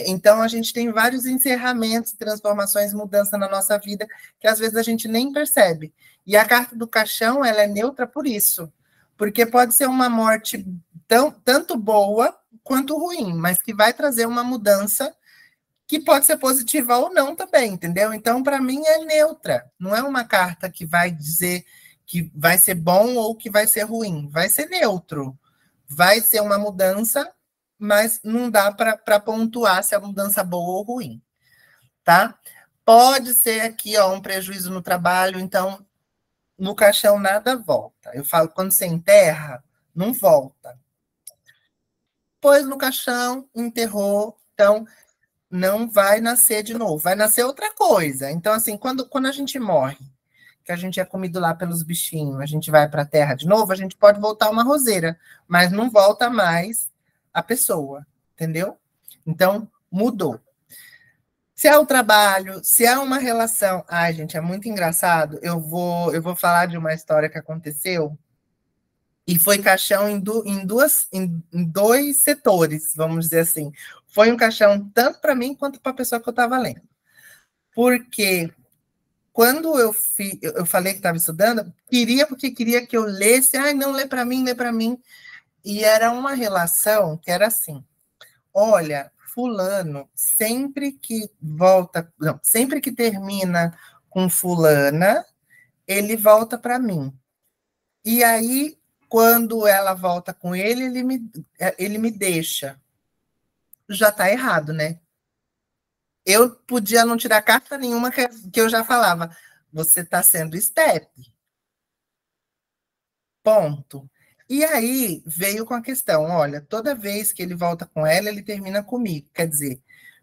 Então, a gente tem vários encerramentos, transformações, mudança na nossa vida, que às vezes a gente nem percebe. E a carta do caixão, ela é neutra por isso, porque pode ser uma morte tanto boa quanto ruim, mas que vai trazer uma mudança que pode ser positiva ou não também, entendeu? Então, para mim, é neutra. Não é uma carta que vai dizer que vai ser bom ou que vai ser ruim. Vai ser neutro. Vai ser uma mudança, mas não dá para pontuar se é mudança boa ou ruim, tá? Pode ser aqui, ó, um prejuízo no trabalho, então, no caixão nada volta. Eu falo, quando você enterra, não volta. Pôs no caixão, enterrou, então não vai nascer de novo, vai nascer outra coisa. Então, assim, quando a gente morre, que a gente é comido lá pelos bichinhos, a gente vai para a terra de novo, a gente pode voltar uma roseira, mas não volta mais a pessoa, entendeu? Então, mudou. Se é o trabalho, se é uma relação... Ai, gente, é muito engraçado. Eu vou falar de uma história que aconteceu e foi caixão em dois setores, vamos dizer assim. Foi um caixão tanto para mim quanto para a pessoa que eu estava lendo. Porque quando eu falei que estava estudando, porque queria que eu lesse, não, lê para mim, lê para mim. E era uma relação que era assim, olha, fulano, sempre que volta, não, sempre que termina com fulana, ele volta para mim. E aí, quando ela volta com ele, ele me deixa. Já está errado, né? Eu podia não tirar carta nenhuma que eu já falava. Você está sendo step. Ponto. E aí veio com a questão, olha, toda vez que ele volta com ela, ele termina comigo. Quer dizer,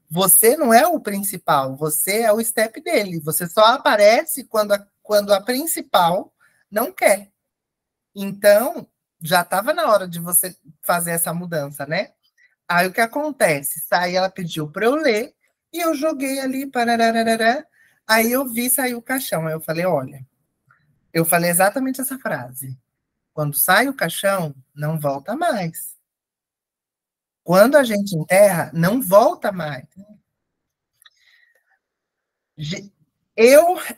você não é o principal, você é o step dele. Você só aparece quando a principal não quer. Então, já estava na hora de você fazer essa mudança, né? Aí o que acontece? Ela pediu para eu ler e eu joguei ali, parararará. Aí eu vi sair o caixão. Aí eu falei, olha, eu falei exatamente essa frase. Quando sai o caixão, não volta mais. Quando a gente enterra, não volta mais.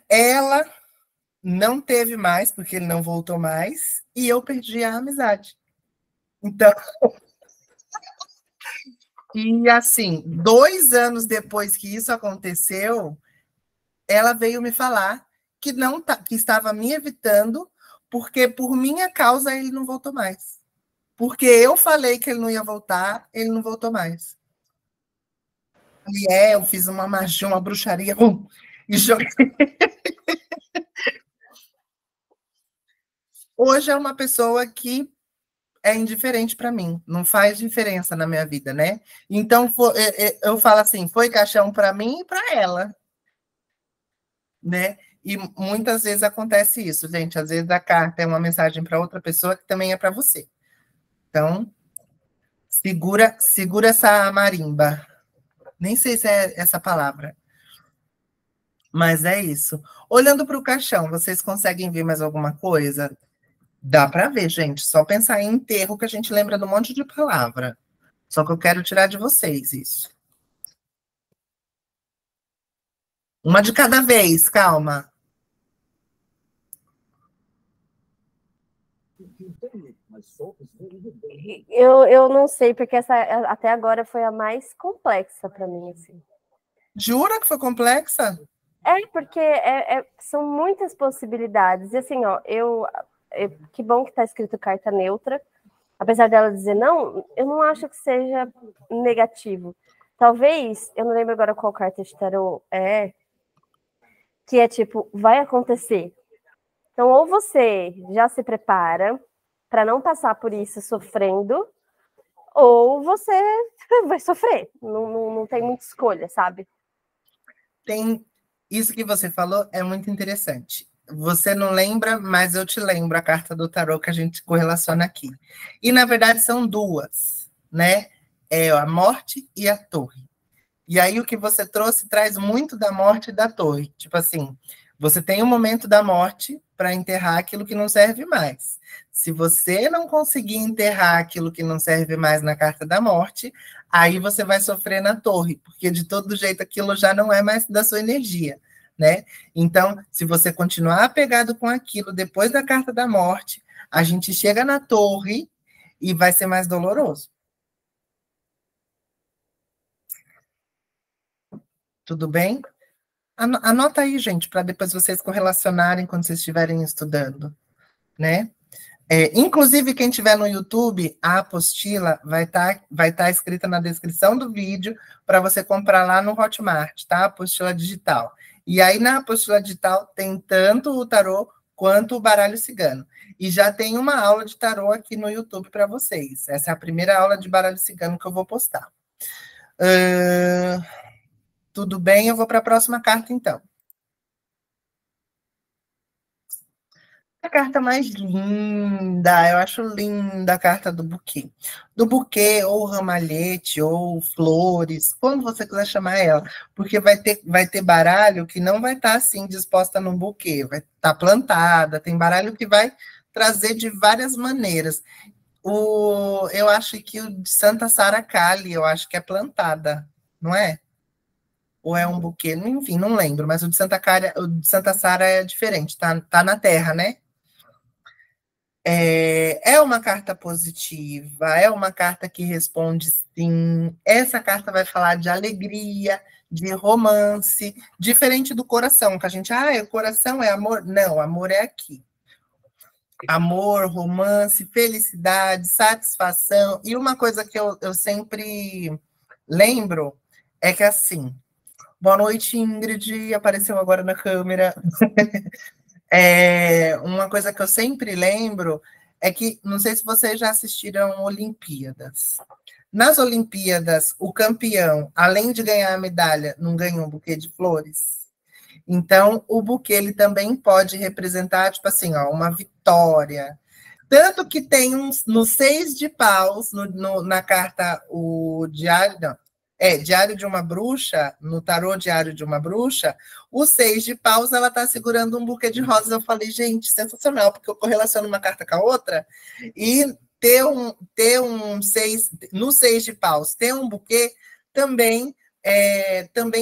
Ela não teve mais, porque ele não voltou mais, e eu perdi a amizade. Então, e assim, 2 anos depois que isso aconteceu, ela veio me falar que que estava me evitando, porque por minha causa ele não voltou mais. Porque eu falei que ele não ia voltar, ele não voltou mais. E eu fiz uma magia, uma bruxaria, e joguei. Hoje é uma pessoa que é indiferente para mim, não faz diferença na minha vida, né? Então, eu falo assim, foi caixão para mim e para ela, né? E muitas vezes acontece isso, gente. Às vezes a carta é uma mensagem para outra pessoa que também é para você. Então, segura essa marimba. Nem sei se é essa palavra, mas é isso. Olhando para o caixão, vocês conseguem ver mais alguma coisa? Dá para ver, gente. Só pensar em enterro que a gente lembra de um monte de palavra. Só que eu quero tirar de vocês isso. Uma de cada vez, calma. Eu não sei, porque essa até agora foi a mais complexa para mim, assim. Jura que foi complexa? Porque são muitas possibilidades. E assim, ó, que bom que tá escrito carta neutra. Apesar dela dizer não, eu não acho que seja negativo. Talvez, eu não lembro agora qual carta de tarô que é tipo, vai acontecer. Então, ou você já se prepara para não passar por isso sofrendo, ou você vai sofrer. Não tem muita escolha, sabe? Tem isso que você falou é muito interessante. Você não lembra, mas eu te lembro a carta do tarô que a gente correlaciona aqui. E na verdade são duas, né? É a morte e a torre. E aí o que você trouxe traz muito da morte e da torre. Tipo assim, você tem um momento da morte para enterrar aquilo que não serve mais. Se você não conseguir enterrar aquilo que não serve mais na carta da morte, aí você vai sofrer na torre, porque de todo jeito aquilo já não é mais da sua energia, né? Então, se você continuar apegado com aquilo depois da carta da morte, a gente chega na torre e vai ser mais doloroso. Tudo bem? Anota aí, gente, para depois vocês correlacionarem quando vocês estiverem estudando, né? Inclusive, quem estiver no YouTube, a apostila vai tá escrita na descrição do vídeo para você comprar lá no Hotmart, tá? Apostila digital. E aí, na apostila digital, tem tanto o tarô quanto o baralho cigano. E já tem uma aula de tarô aqui no YouTube para vocês. Essa é a primeira aula de baralho cigano que eu vou postar. Tudo bem, eu vou para a próxima carta, então. A carta mais linda, eu acho linda a carta do buquê. Do buquê, ou ramalhete, ou flores, como você quiser chamar ela. Porque vai ter baralho que não vai estar assim disposta num buquê, vai estar plantada, tem baralho que vai trazer de várias maneiras. Eu acho que o de Santa Sara Kali, eu acho que é plantada, não é? Ou é um buquê, enfim, não lembro, mas o de Santa Sara é diferente, tá na terra, né? É uma carta positiva, é uma carta que responde sim. Essa carta vai falar de alegria, de romance, diferente do coração, que a gente, o coração é amor. Não, amor é aqui. Amor, romance, felicidade, satisfação. E uma coisa que eu sempre lembro é que assim, boa noite, Ingrid, apareceu agora na câmera. Uma coisa que eu sempre lembro é que, não sei se vocês já assistiram Olimpíadas. Nas Olimpíadas, o campeão, além de ganhar a medalha, não ganha um buquê de flores? Então, o buquê ele também pode representar, tipo assim, ó, uma vitória. Tanto que tem no 6 de paus, na carta, o diário, não, Diário de uma Bruxa, no tarô Diário de uma Bruxa, o 6 de paus, ela está segurando um buquê de rosas. Eu falei, gente, sensacional, porque eu correlaciono uma carta com a outra, e ter um 6, no 6 de paus, ter um buquê também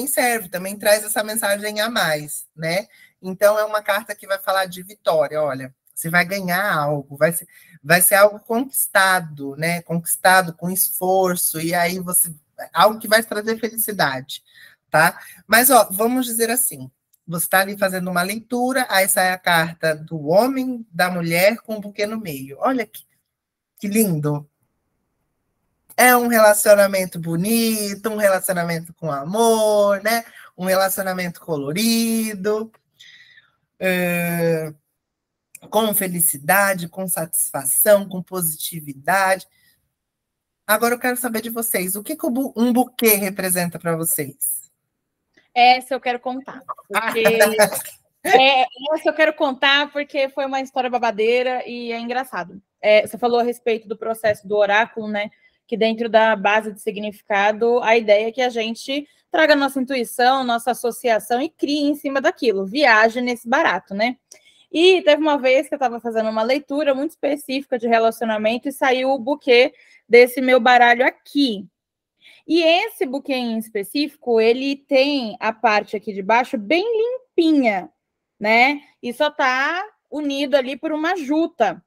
serve, também traz essa mensagem a mais, né? Então, é uma carta que vai falar de vitória, olha, você vai ganhar algo, vai ser algo conquistado, né? Conquistado com esforço, e aí algo que vai trazer felicidade, tá? Mas, ó, vamos dizer assim, você está ali fazendo uma leitura, aí sai a carta do homem, da mulher, com um buquê no meio. Olha que lindo. É um relacionamento bonito, um relacionamento com amor, né? Um relacionamento colorido, com felicidade, com satisfação, com positividade. Agora eu quero saber de vocês, o que um buquê representa para vocês? Essa eu quero contar. Essa eu quero contar porque foi uma história babadeira e é engraçado. Você falou a respeito do processo do oráculo, né? Que dentro da base de significado, a ideia é que a gente traga nossa intuição, nossa associação e crie em cima daquilo, viaje nesse barato, né? E teve uma vez que eu estava fazendo uma leitura muito específica de relacionamento e saiu o buquê desse meu baralho aqui. E esse buquê em específico, ele tem a parte aqui de baixo bem limpinha, né? E só tá unido ali por uma juta.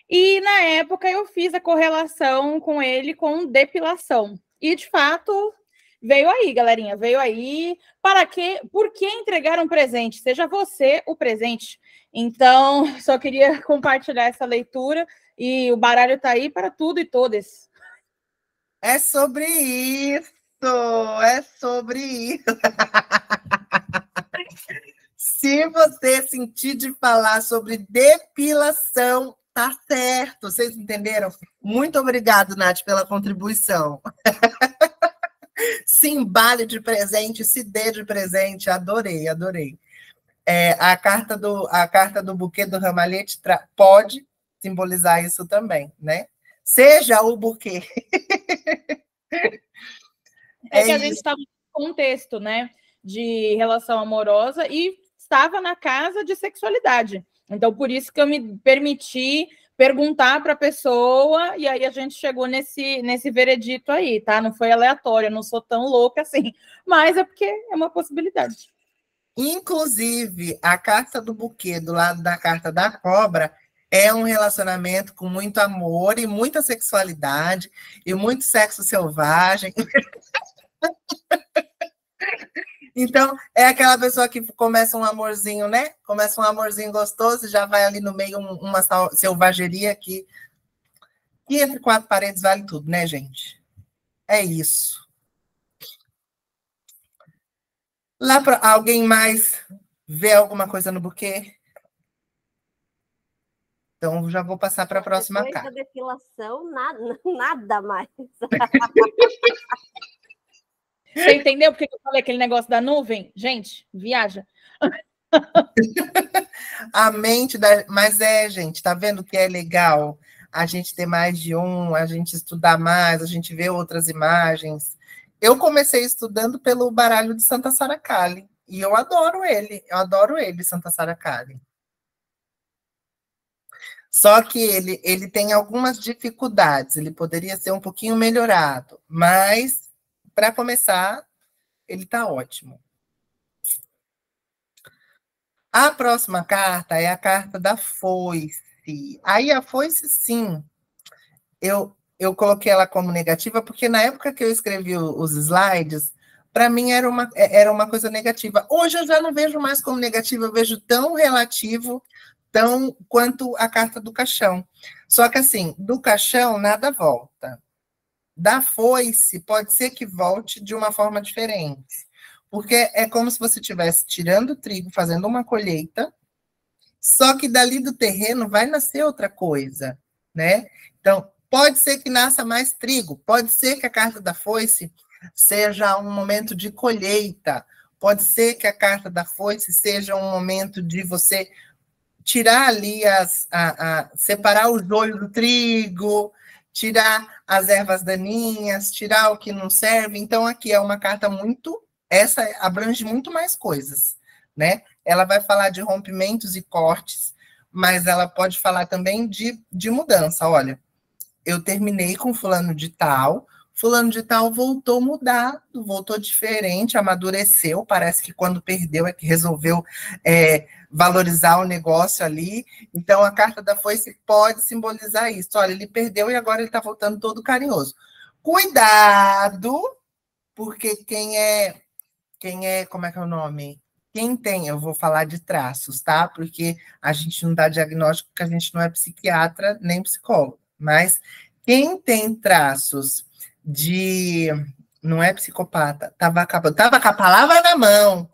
E na época eu fiz a correlação com ele com depilação. E de fato veio aí, galerinha, veio aí. Para quê? Por que entregar um presente? Seja você o presente. Então, só queria compartilhar essa leitura e o baralho está aí para tudo e todas. É sobre isso, é sobre isso. Se você sentir de falar sobre depilação, tá certo. Vocês entenderam? Muito obrigado, Nath, pela contribuição. Se embale de presente, se dê de presente. Adorei, adorei. A carta do buquê do ramalhete pode simbolizar isso também, né? Seja o buquê. É que a gente estava no contexto, né, de relação amorosa e estava na casa de sexualidade. Então, por isso que eu me permiti perguntar para a pessoa e aí a gente chegou nesse veredito aí, tá? Não foi aleatório, eu não sou tão louca assim, mas é porque é uma possibilidade. Inclusive, a carta do buquê do lado da carta da cobra é um relacionamento com muito amor e muita sexualidade e muito sexo selvagem. Então, é aquela pessoa que começa um amorzinho, né? Começa um amorzinho gostoso e já vai ali no meio uma selvageria que entre quatro paredes vale tudo, né, gente? É isso. Lá para alguém mais ver alguma coisa no buquê? Então, já vou passar para a próxima carta. Depois da depilação, nada mais. Você entendeu porque eu falei aquele negócio da nuvem? Gente, viaja. A mente Mas gente, tá vendo que é legal a gente ter mais de um, a gente estudar mais, a gente ver outras imagens. Eu comecei estudando pelo baralho de Santa Sara Kali, e eu adoro ele, Santa Sara Kali. Só que ele tem algumas dificuldades, ele poderia ser um pouquinho melhorado, mas, para começar, ele está ótimo. A próxima carta é a carta da foice. Aí a foice, sim, eu coloquei ela como negativa, porque na época que eu escrevi os slides, para mim era uma coisa negativa. Hoje eu já não vejo mais como negativa, eu vejo tão relativo, tão quanto a carta do caixão. Só que assim, do caixão nada volta. Da foice pode ser que volte de uma forma diferente. Porque é como se você estivesse tirando o trigo, fazendo uma colheita, só que dali do terreno vai nascer outra coisa, né? Então, pode ser que nasça mais trigo, pode ser que a carta da foice seja um momento de colheita, pode ser que a carta da foice seja um momento de você tirar ali separar o joio do trigo, tirar as ervas daninhas, tirar o que não serve. Então, aqui é uma carta essa abrange muito mais coisas, né? Ela vai falar de rompimentos e cortes, mas ela pode falar também de mudança. Olha, eu terminei com fulano de tal voltou mudado, voltou diferente, amadureceu, parece que quando perdeu é que resolveu valorizar o negócio ali. Então, a carta da foice pode simbolizar isso. Olha, ele perdeu e agora ele está voltando todo carinhoso. Cuidado, porque quem é, como é que é o nome? Quem tem, eu vou falar de traços, tá? Porque a gente não dá diagnóstico, porque a gente não é psiquiatra nem psicólogo. Mas quem tem traços não é psicopata, tava com a palavra na mão.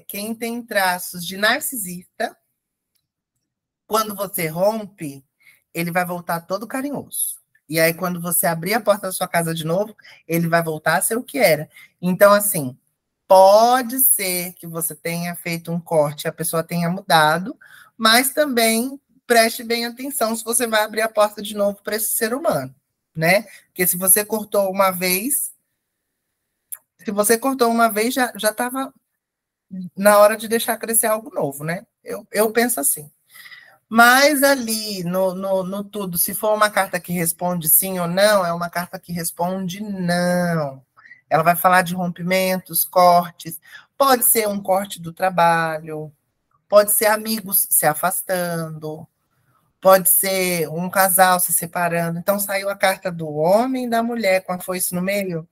Quem tem traços de narcisista, quando você rompe, ele vai voltar todo carinhoso. E aí, quando você abrir a porta da sua casa de novo, ele vai voltar a ser o que era. Então, assim, pode ser que você tenha feito um corte, a pessoa tenha mudado, mas também preste bem atenção se você vai abrir a porta de novo para esse ser humano, né? Porque se você cortou uma vez, já estava na hora de deixar crescer algo novo, né? Eu penso assim. Mas ali, no tudo, se for uma carta que responde sim ou não, é uma carta que responde não. Ela vai falar de rompimentos, cortes, pode ser um corte do trabalho, pode ser amigos se afastando, pode ser um casal se separando. Então, saiu a carta do homem e da mulher com a foice no meio.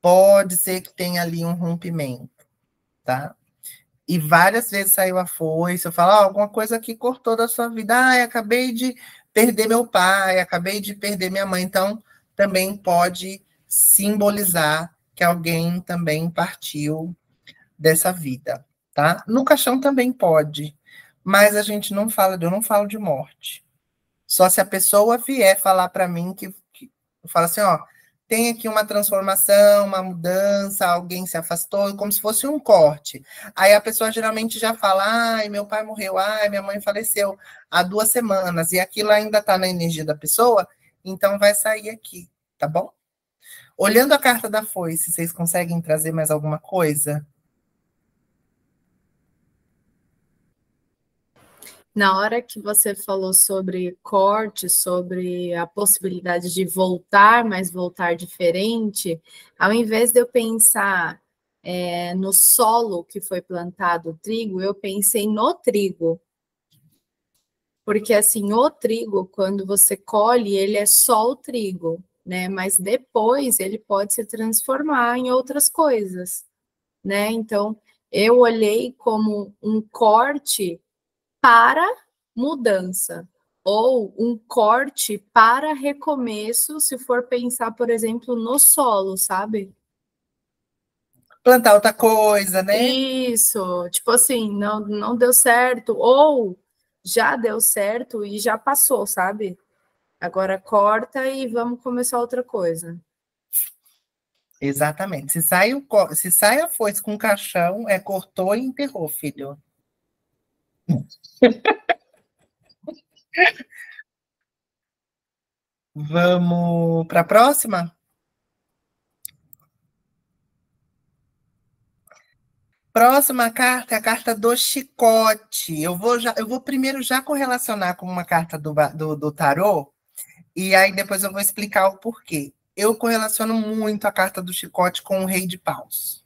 pode ser que tenha ali um rompimento, tá? E várias vezes saiu a foice, eu falo, alguma coisa que cortou da sua vida. Acabei de perder meu pai, acabei de perder minha mãe. Então, também pode simbolizar que alguém também partiu dessa vida, tá? No caixão também pode, mas a gente não fala, eu não falo de morte. Só se a pessoa vier falar para mim que eu falo assim, tem aqui uma transformação, uma mudança, alguém se afastou, como se fosse um corte. Aí a pessoa geralmente já fala, ai, meu pai morreu, ai, minha mãe faleceu há 2 semanas, e aquilo ainda está na energia da pessoa, então vai sair aqui, tá bom? Olhando a carta da foice, vocês conseguem trazer mais alguma coisa? Na hora que você falou sobre corte, sobre a possibilidade de voltar, mas voltar diferente, ao invés de eu pensar no solo que foi plantado o trigo, eu pensei no trigo. Porque, assim, o trigo, quando você colhe, ele é só o trigo, né? Mas depois ele pode se transformar em outras coisas, né? Então, eu olhei como um corte para mudança, ou um corte para recomeço, se for pensar, por exemplo, no solo, sabe? Plantar outra coisa, né? Isso, tipo assim, não deu certo, ou já deu certo e já passou, sabe? Agora corta e vamos começar outra coisa. Exatamente. Se sai a foice com o caixão, cortou e enterrou, filho. Vamos para a próxima? Próxima carta é a carta do chicote. Eu vou primeiro já correlacionar com uma carta do tarô, e aí depois eu vou explicar o porquê. Eu correlaciono muito a carta do chicote com o rei de paus.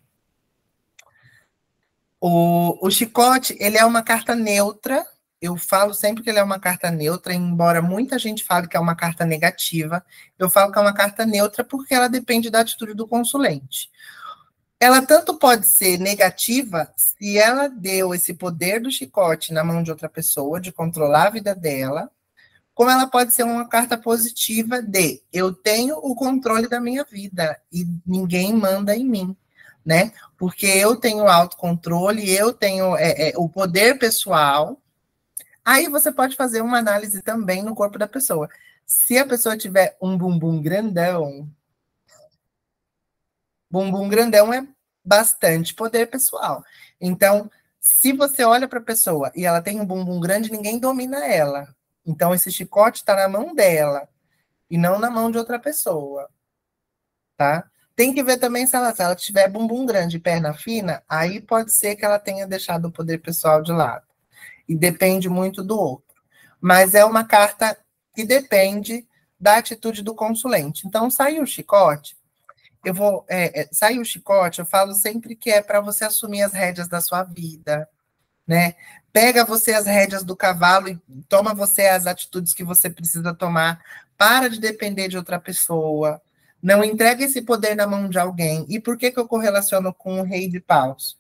O chicote, ele é uma carta neutra. Eu falo sempre que ele é uma carta neutra, embora muita gente fale que é uma carta negativa. Eu falo que é uma carta neutra porque ela depende da atitude do consulente. Ela tanto pode ser negativa, se ela deu esse poder do chicote na mão de outra pessoa, de controlar a vida dela, como ela pode ser uma carta positiva de eu tenho o controle da minha vida e ninguém manda em mim, né? Porque eu tenho autocontrole, eu tenho o poder pessoal. Aí você pode fazer uma análise também no corpo da pessoa. Se a pessoa tiver um bumbum grandão é bastante poder pessoal. Então, se você olha para a pessoa e ela tem um bumbum grande, ninguém domina ela. Então, esse chicote está na mão dela e não na mão de outra pessoa, tá? Tem que ver também se ela tiver bumbum grande e perna fina, aí pode ser que ela tenha deixado o poder pessoal de lado. E depende muito do outro. Mas é uma carta que depende da atitude do consulente. Então, saiu o chicote, sair o chicote, eu falo sempre que é para você assumir as rédeas da sua vida, né? Pega você as rédeas do cavalo e toma você as atitudes que você precisa tomar. Para de depender de outra pessoa. Não entrega esse poder na mão de alguém. E por que eu correlaciono com o rei de paus?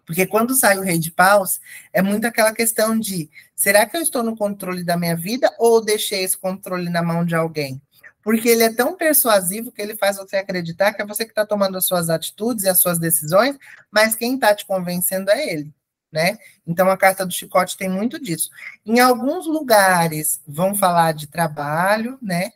Porque quando sai o rei de paus, é muito aquela questão de, será que eu estou no controle da minha vida ou deixei esse controle na mão de alguém? Porque ele é tão persuasivo que ele faz você acreditar que é você que está tomando as suas atitudes e as suas decisões, mas quem está te convencendo é ele, né? Então, a carta do chicote tem muito disso. Em alguns lugares vão falar de trabalho, né?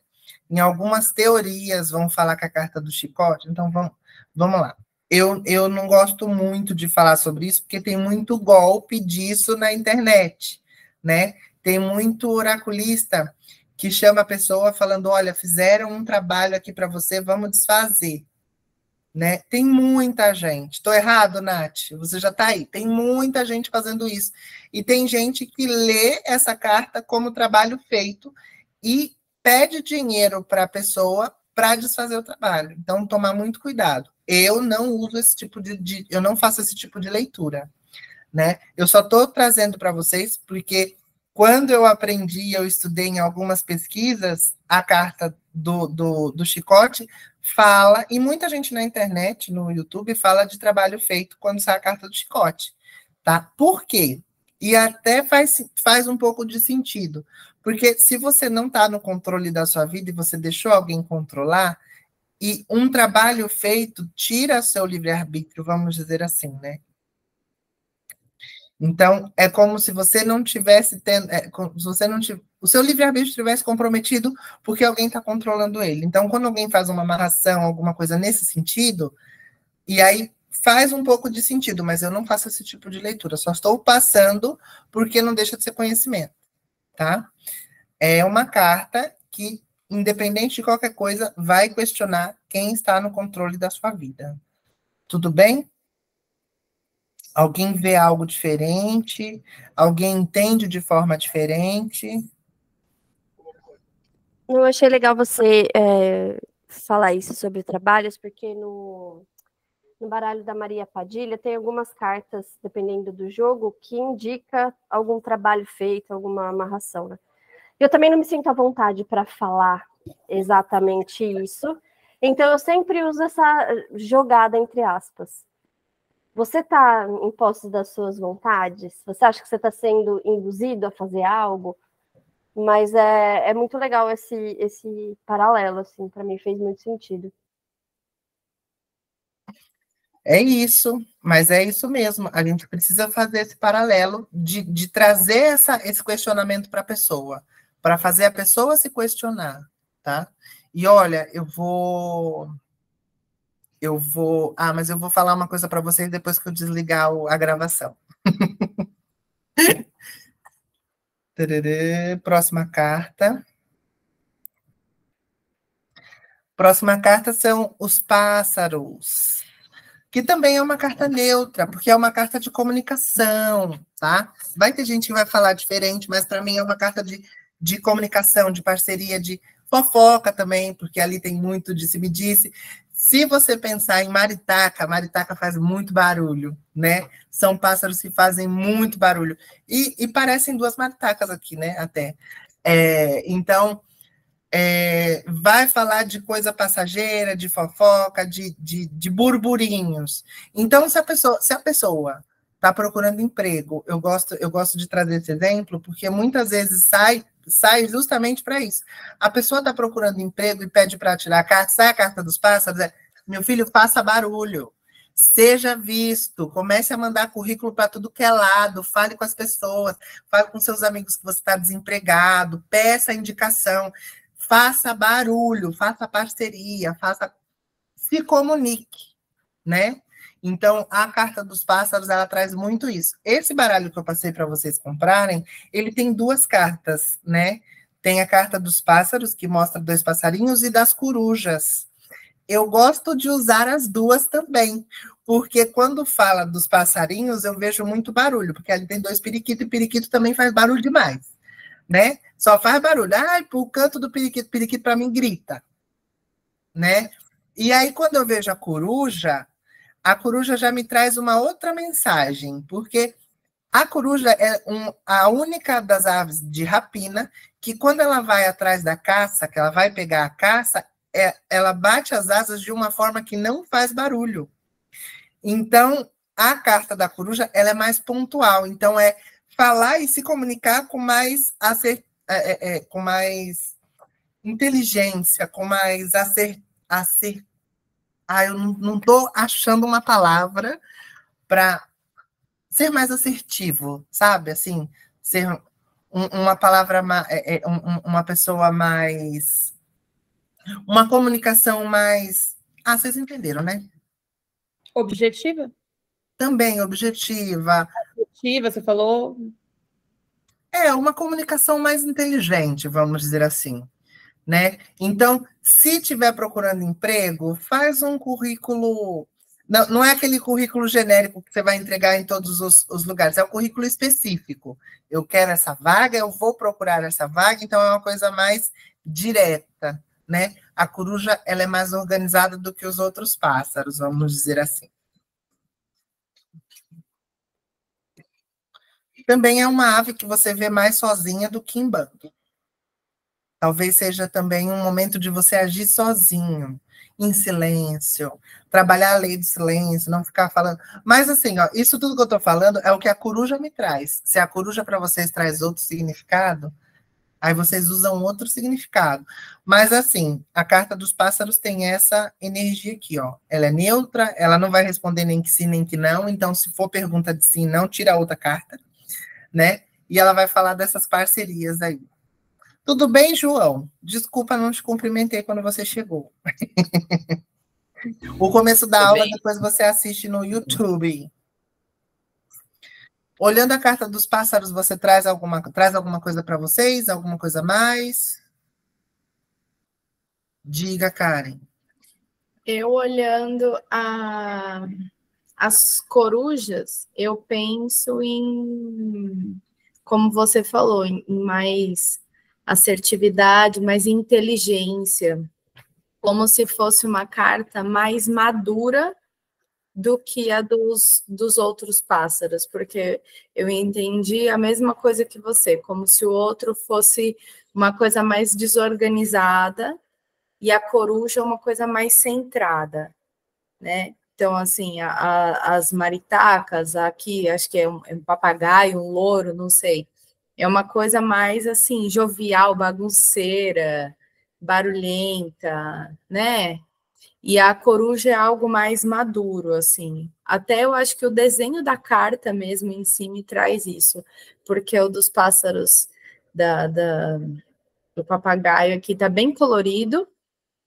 Em algumas teorias vão falar com a carta do chicote. Então, vamos lá. Eu não gosto muito de falar sobre isso, porque tem muito golpe disso na internet, né? Tem muito oraculista que chama a pessoa falando, olha, fizeram um trabalho aqui para você, vamos desfazer, né? Tem muita gente. Estou errado, Nath? Você já está aí. Tem muita gente fazendo isso. E tem gente que lê essa carta como trabalho feito e pede dinheiro para a pessoa para desfazer o trabalho. Então, tomar muito cuidado. Eu não uso esse tipo eu não faço esse tipo de leitura, né? Eu só estou trazendo para vocês porque quando eu aprendi, eu estudei em algumas pesquisas, a carta do chicote fala, e muita gente na internet, no YouTube, fala de trabalho feito quando sai a carta do chicote, tá? Por quê? E até faz um pouco de sentido, porque se você não está no controle da sua vida e você deixou alguém controlar, e um trabalho feito tira seu livre-arbítrio, vamos dizer assim, né? Então, é como se você não tivesse tendo, se você não tivesse, o seu livre-arbítrio estivesse comprometido porque alguém está controlando ele. Então, quando alguém faz uma amarração, alguma coisa nesse sentido, e aí faz um pouco de sentido, mas eu não faço esse tipo de leitura, só estou passando porque não deixa de ser conhecimento, tá? É uma carta que, independente de qualquer coisa, vai questionar quem está no controle da sua vida. Tudo bem? Alguém vê algo diferente? Alguém entende de forma diferente? Eu achei legal você falar isso sobre trabalhos, porque no baralho da Maria Padilha tem algumas cartas, dependendo do jogo, que indica algum trabalho feito, alguma amarração, né? Eu também não me sinto à vontade para falar exatamente isso, então eu sempre uso essa jogada entre aspas. Você está em posse das suas vontades? Você acha que você está sendo induzido a fazer algo? Mas é muito legal esse paralelo, assim, para mim fez muito sentido. É isso, mas é isso mesmo. A gente precisa fazer esse paralelo de trazer esse questionamento para a pessoa, para fazer a pessoa se questionar, tá? E olha, mas eu vou falar uma coisa para vocês depois que eu desligar a gravação. Próxima carta. Próxima carta são os pássaros, que também é uma carta neutra, porque é uma carta de comunicação, tá? Vai ter gente que vai falar diferente, mas para mim é uma carta de comunicação, de parceria, de fofoca também, porque ali tem muito de se me disse. Se você pensar em maritaca, maritaca faz muito barulho, né? São pássaros que fazem muito barulho. E parecem duas maritacas aqui, né? Até. Então, vai falar de coisa passageira, de fofoca, de burburinhos. Então, se a pessoa está procurando emprego, eu gosto de trazer esse exemplo, porque muitas vezes sai justamente para isso. A pessoa está procurando emprego e pede para tirar a carta, sai a carta dos pássaros, meu filho, faça barulho. Seja visto, comece a mandar currículo para tudo que é lado, fale com as pessoas, fale com seus amigos que você está desempregado, peça indicação, faça barulho, faça parceria, se comunique, né? Então, a carta dos pássaros, ela traz muito isso. Esse baralho que eu passei para vocês comprarem, ele tem duas cartas, né? Tem a carta dos pássaros, que mostra dois passarinhos, e das corujas. Eu gosto de usar as duas também, porque quando fala dos passarinhos, eu vejo muito barulho, porque ali tem dois periquitos, e periquito também faz barulho demais, né? Só faz barulho. Ai, o canto do periquito, periquito para mim grita, né? E aí, quando eu vejo a coruja já me traz uma outra mensagem, porque a coruja é a única das aves de rapina que, quando ela vai atrás da caça, que ela vai pegar a caça, ela bate as asas de uma forma que não faz barulho. Então, a carta da coruja, ela é mais pontual. Então, é falar e se comunicar com mais com mais inteligência, com mais eu não estou achando uma palavra para ser mais assertivo, sabe? Assim, ser uma palavra, uma pessoa mais... Uma comunicação mais... vocês entenderam, né? Objetiva? Também objetiva. Objetiva, você falou. Uma comunicação mais inteligente, vamos dizer assim, né? Então, se estiver procurando emprego, faz um currículo. Não é aquele currículo genérico que você vai entregar em todos os lugares, é um currículo específico. Eu quero essa vaga, eu vou procurar essa vaga, então é uma coisa mais direta, né? A coruja, ela é mais organizada do que os outros pássaros, vamos dizer assim. Também é uma ave que você vê mais sozinha do que em bando. Talvez seja também um momento de você agir sozinho, em silêncio, trabalhar a lei do silêncio, não ficar falando. Mas assim, ó, isso tudo que eu estou falando é o que a coruja me traz. Se a coruja para vocês traz outro significado, aí vocês usam outro significado. Mas assim, a carta dos pássaros tem essa energia aqui, ó. Ela é neutra, ela não vai responder nem que sim, nem que não. Então, se for pergunta de sim, não, tira a outra carta, né? E ela vai falar dessas parcerias aí. Tudo bem, João? Desculpa, não te cumprimentei quando você chegou. O começo da aula, depois você assiste no YouTube. Olhando a carta dos pássaros, você traz alguma coisa para vocês? Alguma coisa a mais? Diga, Karen. Eu olhando as corujas, eu penso em, como você falou, em mais assertividade, mais inteligência, como se fosse uma carta mais madura do que a dos outros pássaros, porque eu entendi a mesma coisa que você, como se o outro fosse uma coisa mais desorganizada e a coruja uma coisa mais centrada, né? Então, assim, as maritacas, aqui, acho que é um papagaio, um louro, não sei. É uma coisa mais, assim, jovial, bagunceira, barulhenta, né? E a coruja é algo mais maduro, assim. Até eu acho que o desenho da carta mesmo em si me traz isso, porque o dos pássaros do papagaio aqui tá bem colorido,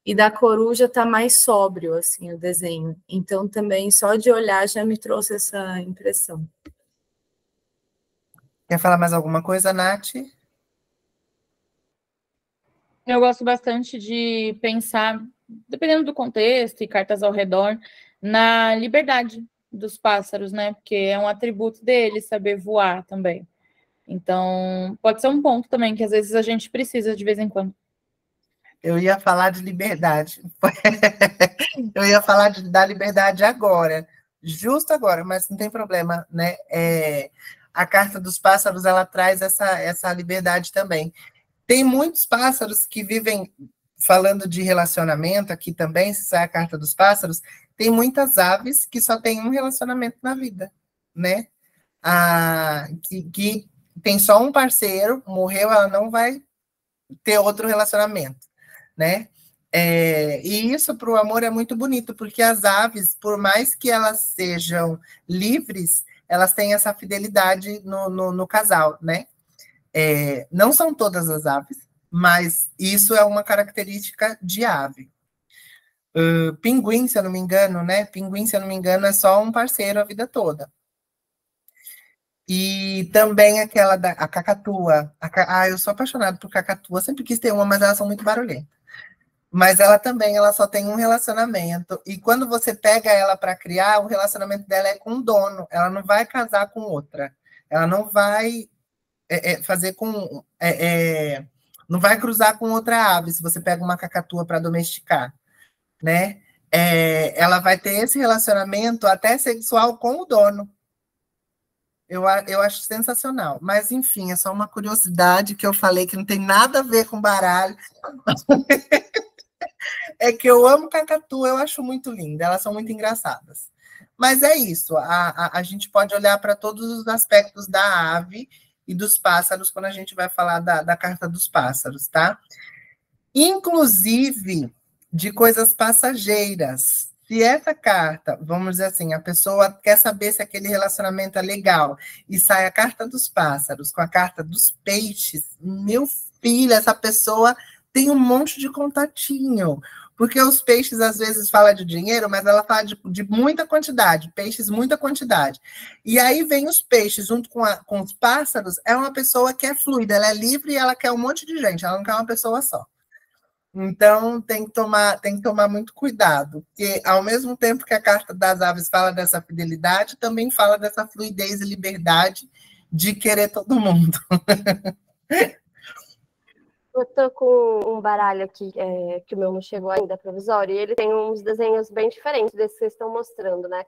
e da coruja tá mais sóbrio, assim, o desenho. Então, também, só de olhar já me trouxe essa impressão. Quer falar mais alguma coisa, Nath? Eu gosto bastante de pensar, dependendo do contexto e cartas ao redor, na liberdade dos pássaros, né? Porque é um atributo deles saber voar também. Então, pode ser um ponto também que às vezes a gente precisa de vez em quando. Eu ia falar de liberdade. Eu ia falar da liberdade agora, justo agora, mas não tem problema, né? A carta dos pássaros, ela traz essa liberdade também. Tem muitos pássaros que vivem, falando de relacionamento aqui também, se sai a carta dos pássaros, tem muitas aves que só têm um relacionamento na vida, né? Que tem só um parceiro, morreu, ela não vai ter outro relacionamento, né? E isso para o amor é muito bonito, porque as aves, por mais que elas sejam livres, elas têm essa fidelidade no casal, né? Não são todas as aves, mas isso é uma característica de ave. Pinguim, se eu não me engano, né? Pinguim, se eu não me engano, é só um parceiro a vida toda. E também aquela a cacatua. Eu sou apaixonada por cacatua, sempre quis ter uma, mas elas são muito barulhentas. Mas ela também, ela só tem um relacionamento. E quando você pega ela para criar, o relacionamento dela é com o dono. Ela não vai casar com outra. Ela não vai fazer com... não vai cruzar com outra ave, se você pega uma cacatua para domesticar, né? Ela vai ter esse relacionamento até sexual com o dono. Eu acho sensacional. Mas, enfim, é só uma curiosidade que eu falei que não tem nada a ver com baralho. É que eu amo cacatua, eu acho muito linda, elas são muito engraçadas. Mas é isso, a gente pode olhar para todos os aspectos da ave e dos pássaros quando a gente vai falar da carta dos pássaros, tá? Inclusive de coisas passageiras. Se essa carta, vamos dizer assim, a pessoa quer saber se aquele relacionamento é legal e sai a carta dos pássaros com a carta dos peixes, meu filho, essa pessoa tem um monte de contatinho. Porque os peixes, às vezes, falam de dinheiro, mas ela fala de muita quantidade, peixes, muita quantidade. E aí vem os peixes junto com os pássaros, é uma pessoa que é fluida, ela é livre e ela quer um monte de gente, ela não quer uma pessoa só. Então, tem que tomar muito cuidado, porque ao mesmo tempo que a carta das aves fala dessa fidelidade, também fala dessa fluidez e liberdade de querer todo mundo. Eu tô com um baralho aqui, que o meu não chegou ainda, provisório, e ele tem uns desenhos bem diferentes desses que vocês estão mostrando, né?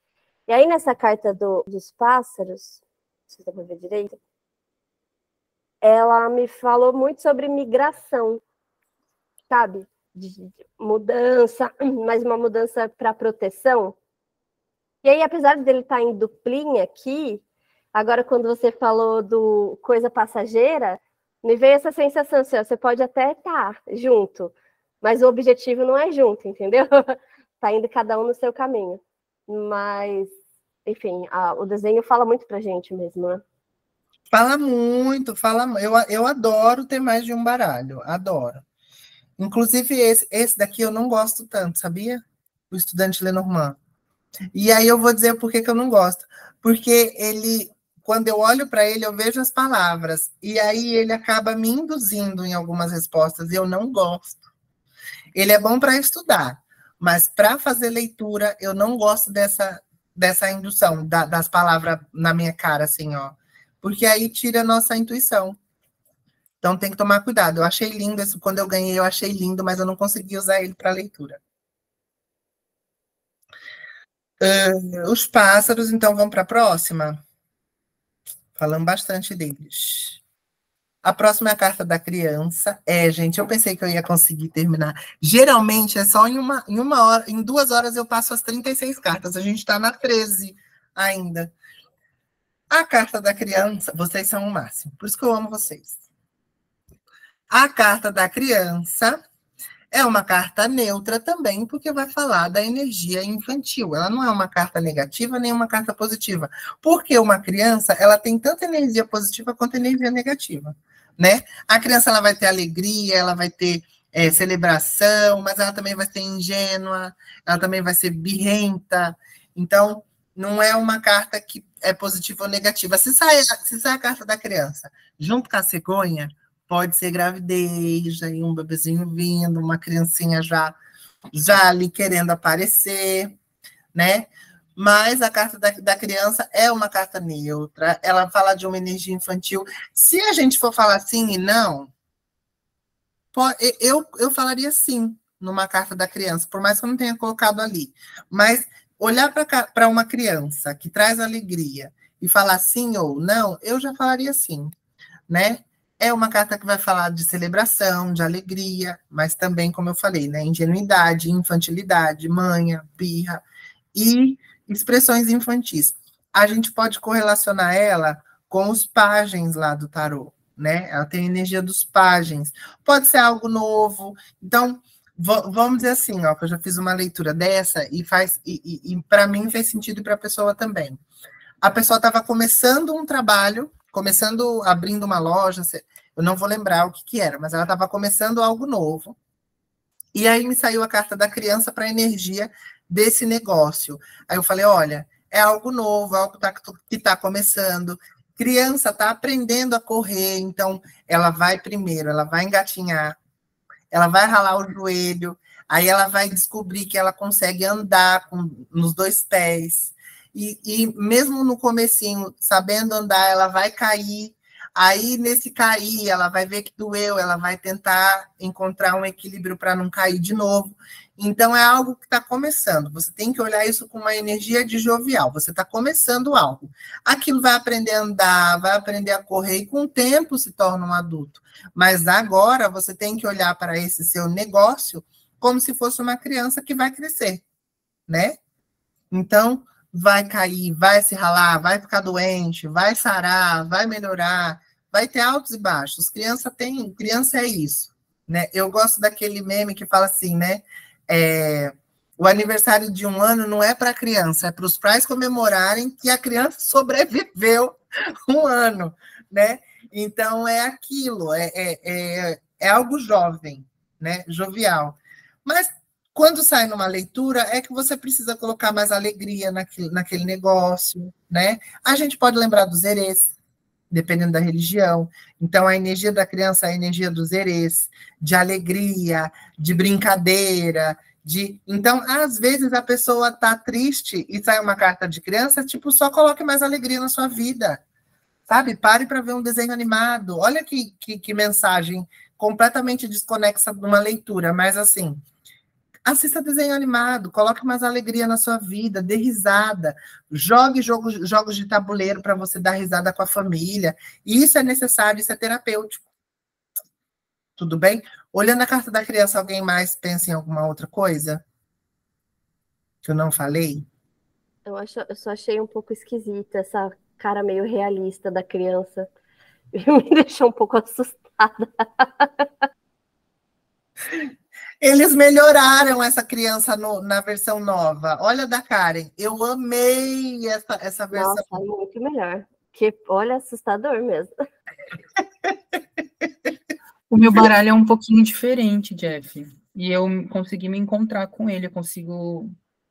E aí, nessa carta dos pássaros, se dá para ver direito, ela me falou muito sobre migração. sabe? De mudança, mas uma mudança para proteção. E aí, apesar dele estar em duplinha aqui, agora quando você falou do coisa passageira, me veio essa sensação assim, ó, você pode até estar junto, mas o objetivo não é junto, entendeu? Tá indo cada um no seu caminho. Mas, enfim, o desenho fala muito pra gente mesmo, né? Fala muito, eu adoro ter mais de um baralho, adoro. Inclusive, esse daqui eu não gosto tanto, sabia? O Estudante Lenormand. E aí eu vou dizer por que eu não gosto. Porque ele, quando eu olho para ele, eu vejo as palavras. E aí ele acaba me induzindo em algumas respostas. E eu não gosto. Ele é bom para estudar. Mas para fazer leitura, eu não gosto dessa indução, das palavras na minha cara, assim, ó. Porque aí tira a nossa intuição. Então tem que tomar cuidado. Eu achei lindo, quando eu ganhei, eu achei lindo, mas eu não consegui usar ele para leitura. Os pássaros, então, vão para a próxima? Falando bastante deles. A próxima é a carta da criança. Gente, eu pensei que eu ia conseguir terminar. Geralmente é só em uma hora, em 2 horas eu passo as 36 cartas. A gente está na 13 ainda. A carta da criança, vocês são o máximo, por isso que eu amo vocês. A carta da criança é uma carta neutra também, porque vai falar da energia infantil. Ela não é uma carta negativa nem uma carta positiva, porque uma criança, ela tem tanta energia positiva quanto energia negativa, né? A criança, ela vai ter alegria, ela vai ter celebração, mas ela também vai ser ingênua, ela também vai ser birrenta. Então, não é uma carta que é positiva ou negativa. Se sai a carta da criança junto com a cegonha, pode ser gravidez, aí um bebezinho vindo, uma criancinha já ali querendo aparecer, né? Mas a carta da criança é uma carta neutra, ela fala de uma energia infantil. Se a gente for falar sim e não, eu falaria sim numa carta da criança, por mais que eu não tenha colocado ali. Mas olhar para uma criança que traz alegria e falar sim ou não, eu já falaria sim, né? É uma carta que vai falar de celebração, de alegria, mas também, como eu falei, né, ingenuidade, infantilidade, manha, birra e expressões infantis. A gente pode correlacionar ela com os pajens lá do tarô, né? Ela tem a energia dos pajens. Pode ser algo novo. Então, vamos dizer assim, ó, que eu já fiz uma leitura dessa e para mim fez sentido e para a pessoa também. A pessoa estava começando um trabalho, abrindo uma loja, eu não vou lembrar o que era, mas ela estava começando algo novo. E aí me saiu a carta da criança para a energia desse negócio. Aí eu falei, olha, é algo novo, é algo que está começando. Criança está aprendendo a correr, então ela vai primeiro, ela vai engatinhar, ela vai ralar o joelho, aí ela vai descobrir que ela consegue andar nos 2 pés. E mesmo no comecinho, sabendo andar, ela vai cair. Aí, nesse cair, ela vai ver que doeu, ela vai tentar encontrar um equilíbrio para não cair de novo. Então, é algo que está começando. Você tem que olhar isso com uma energia de jovial. Você está começando algo. Aquilo vai aprender a andar, vai aprender a correr, e com o tempo se torna um adulto. Mas agora, você tem que olhar para esse seu negócio como se fosse uma criança que vai crescer, né? Então, vai cair, vai se ralar, vai ficar doente, vai sarar, vai melhorar, vai ter altos e baixos. Criança é isso, né? Eu gosto daquele meme que fala assim, né? O aniversário de 1 ano não é para a criança, é para os pais comemorarem que a criança sobreviveu 1 ano, né? Então é aquilo, é algo jovem, né? Jovial. Mas quando sai numa leitura, é que você precisa colocar mais alegria naquele negócio, né? A gente pode lembrar dos erês, dependendo da religião. Então, a energia da criança é a energia dos erês, de alegria, de brincadeira, Então, às vezes, a pessoa está triste e sai uma carta de criança, tipo, só coloque mais alegria na sua vida, sabe? Pare para ver um desenho animado. Olha que mensagem completamente desconexa de uma leitura, mas assim... Assista desenho animado, coloque mais alegria na sua vida, dê risada, jogue jogos de tabuleiro para você dar risada com a família. Isso é necessário, isso é terapêutico. Tudo bem? Olhando a carta da criança, alguém mais pensa em alguma outra coisa que eu não falei? Eu só achei um pouco esquisita essa cara meio realista da criança. Me deixou um pouco assustada. Eles melhoraram essa criança na versão nova. Olha da Karen. Eu amei essa versão. Nossa, muito melhor. Que, olha, assustador mesmo. O meu baralho é um pouquinho diferente, Jeff. E eu consegui me encontrar com ele, eu consigo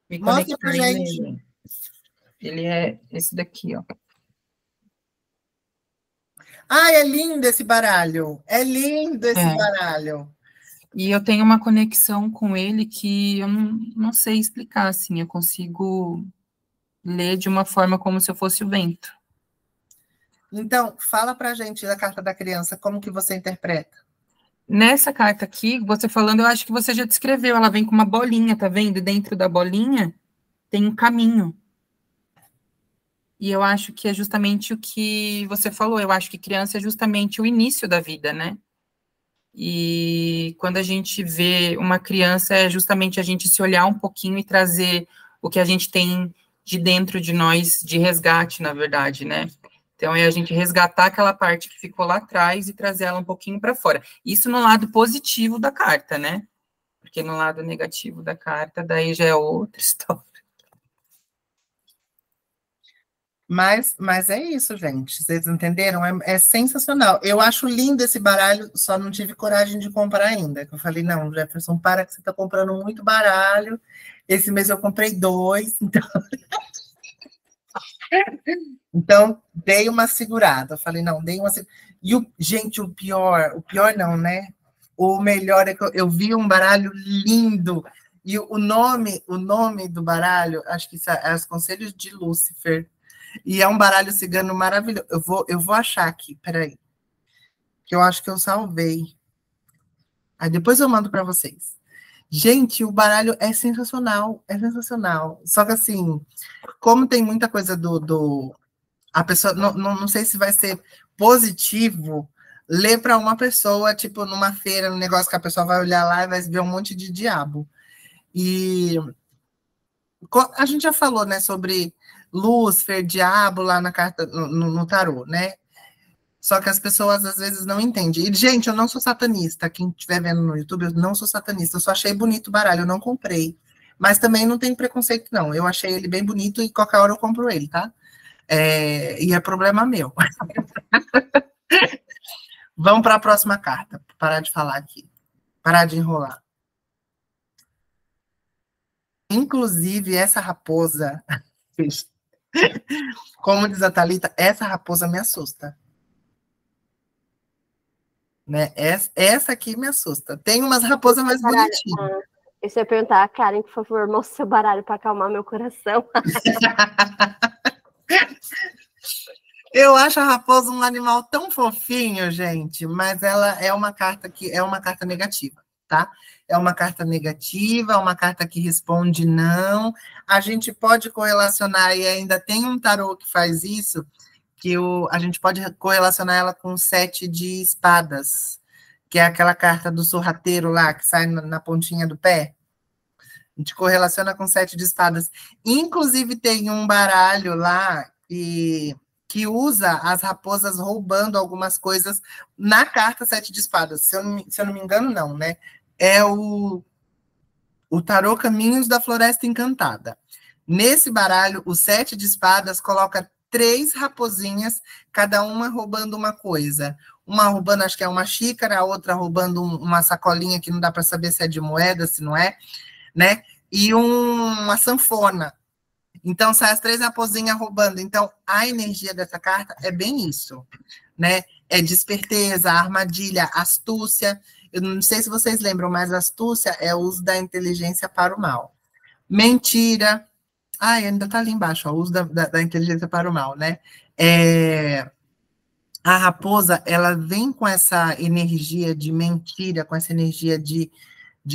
me Mostra pra conectar gente. nele. Ele é esse daqui, ó. Ai, é lindo esse baralho. É lindo esse baralho. E eu tenho uma conexão com ele que eu não sei explicar, assim. Eu consigo ler de uma forma como se eu fosse o vento. Então, fala pra gente da carta da criança, como que você interpreta? Nessa carta aqui, você falando, eu acho que você já descreveu. Ela vem com uma bolinha, tá vendo? Dentro da bolinha tem um caminho. E eu acho que é justamente o que você falou. Eu acho que criança é justamente o início da vida, né? E quando a gente vê uma criança, é justamente a gente se olhar um pouquinho e trazer o que a gente tem de dentro de nós, de resgate, na verdade, né? Então, é a gente resgatar aquela parte que ficou lá atrás e trazer ela um pouquinho para fora. Isso no lado positivo da carta, né? Porque no lado negativo da carta, daí já é outra história. Mas é isso, gente. Vocês entenderam? É sensacional. Eu acho lindo esse baralho, só não tive coragem de comprar ainda. Eu falei, não, Jefferson, para que você está comprando muito baralho. Esse mês eu comprei 2, então dei uma segurada. Eu falei, não, dei uma segurada. E, gente, o pior não, né? O melhor é que eu vi um baralho lindo. E o nome do baralho, acho que é Os Conselhos de Lúcifer. E é um baralho cigano maravilhoso. Eu vou achar aqui, peraí. Que eu acho que eu salvei. Aí depois eu mando para vocês. Gente, o baralho é sensacional. É sensacional. Só que assim, como tem muita coisa a pessoa, não sei se vai ser positivo ler para uma pessoa, tipo, numa feira, num negócio que a pessoa vai olhar lá e vai ver um monte de diabo. E a gente já falou, né, sobre Lúcifer, diabo lá na carta, no tarô, né? Só que as pessoas às vezes não entendem. E, gente, eu não sou satanista. Quem estiver vendo no YouTube, eu não sou satanista. Eu só achei bonito o baralho, eu não comprei. Mas também não tem preconceito, não. Eu achei ele bem bonito e qualquer hora eu compro ele, tá? E é problema meu. Vamos para a próxima carta. Parar de falar aqui. Parar de enrolar. Inclusive, essa raposa, como diz a Thalita, essa raposa me assusta. Né? Essa aqui me assusta. Tem umas raposas mais bonitinhas. Eu ia perguntar a Karen, por favor, mostra seu baralho para acalmar meu coração. Eu acho a raposa um animal tão fofinho, gente, mas ela é uma carta negativa, tá? É uma carta negativa, é uma carta que responde não. A gente pode correlacionar, e ainda tem um tarô que faz isso, que a gente pode correlacionar ela com o 7 de espadas, que é aquela carta do sorrateiro lá, que sai na pontinha do pé. A gente correlaciona com 7 de espadas. Inclusive, tem um baralho lá que usa as raposas roubando algumas coisas na carta 7 de espadas. Se eu não me engano, não, né? É o tarô Caminhos da Floresta Encantada. Nesse baralho, o 7 de espadas coloca 3 raposinhas, cada uma roubando uma coisa. Uma roubando, acho que é uma xícara, a outra roubando uma sacolinha que não dá para saber se é de moeda, se não é, né? E uma sanfona. Então, sai as 3 raposinhas roubando. Então, a energia dessa carta é bem isso, né? É desperteza, armadilha, astúcia. Eu não sei se vocês lembram, mas astúcia é o uso da inteligência para o mal. Mentira. Ainda está ali embaixo, o uso da inteligência para o mal, né? A raposa, ela vem com essa energia de mentira, com essa energia de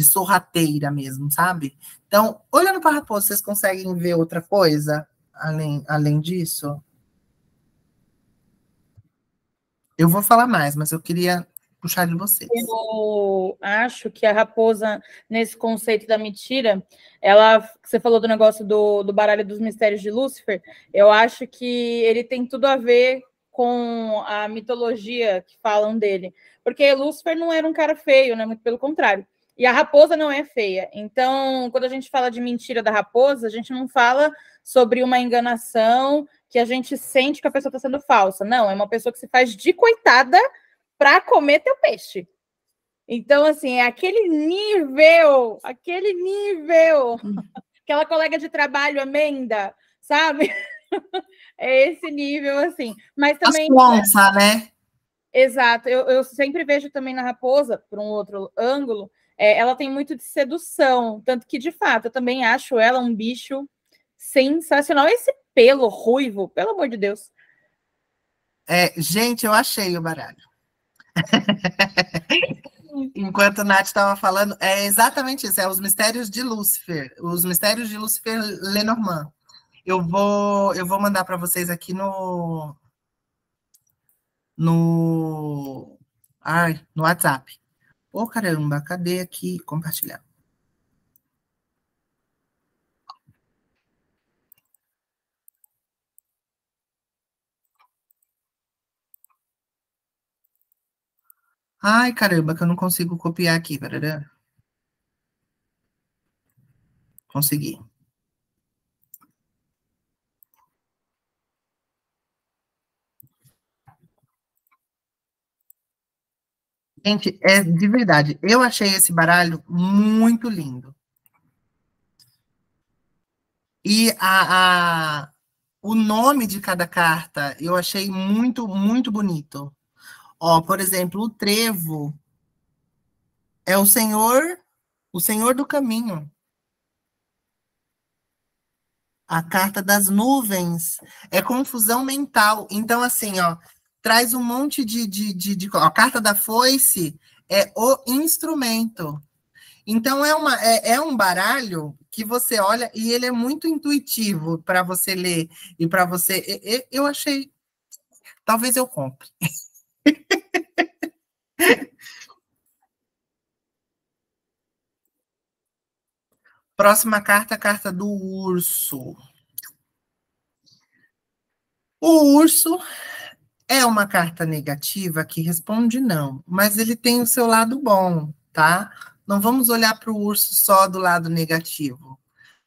sorrateira mesmo, sabe? Então, olhando para a raposa, vocês conseguem ver outra coisa além disso? Eu vou falar mais, mas eu queria puxar de vocês. Eu acho que a raposa, nesse conceito da mentira, ela, você falou do negócio do baralho dos mistérios de Lúcifer, eu acho que ele tem tudo a ver com a mitologia que falam dele. Porque Lúcifer não era um cara feio, né? Muito pelo contrário. E a raposa não é feia. Então, quando a gente fala de mentira da raposa, a gente não fala sobre uma enganação que a gente sente que a pessoa está sendo falsa. Não, é uma pessoa que se faz de coitada para comer teu peixe. Então, assim, é aquele nível, aquela colega de trabalho, Amenda, sabe? É esse nível, assim. Mas também... Onça, né? Exato. Eu sempre vejo também na raposa, por um outro ângulo, ela tem muito de sedução. Tanto que, de fato, eu também acho ela um bicho sensacional. Esse pelo ruivo, pelo amor de Deus. Gente, eu achei o baralho. Enquanto a Nath estava falando, é exatamente isso, é os mistérios de Lúcifer, os mistérios de Lúcifer Lenormand. Eu vou mandar para vocês aqui no WhatsApp. Ô, caramba, cadê aqui compartilhar? Ai, caramba, que eu não consigo copiar aqui. Consegui. Gente, de verdade, eu achei esse baralho muito lindo. E o nome de cada carta eu achei muito, muito bonito. Ó, por exemplo, o trevo é o Senhor do caminho. A carta das nuvens é confusão mental. Então, assim, ó, traz um monte a carta da foice é o instrumento. Então, é um baralho que você olha e ele é muito intuitivo para você ler e para você... Eu achei... Talvez eu compre. Próxima carta, a carta do urso. O urso é uma carta negativa que responde não, mas ele tem o seu lado bom, tá? Não vamos olhar para o urso só do lado negativo.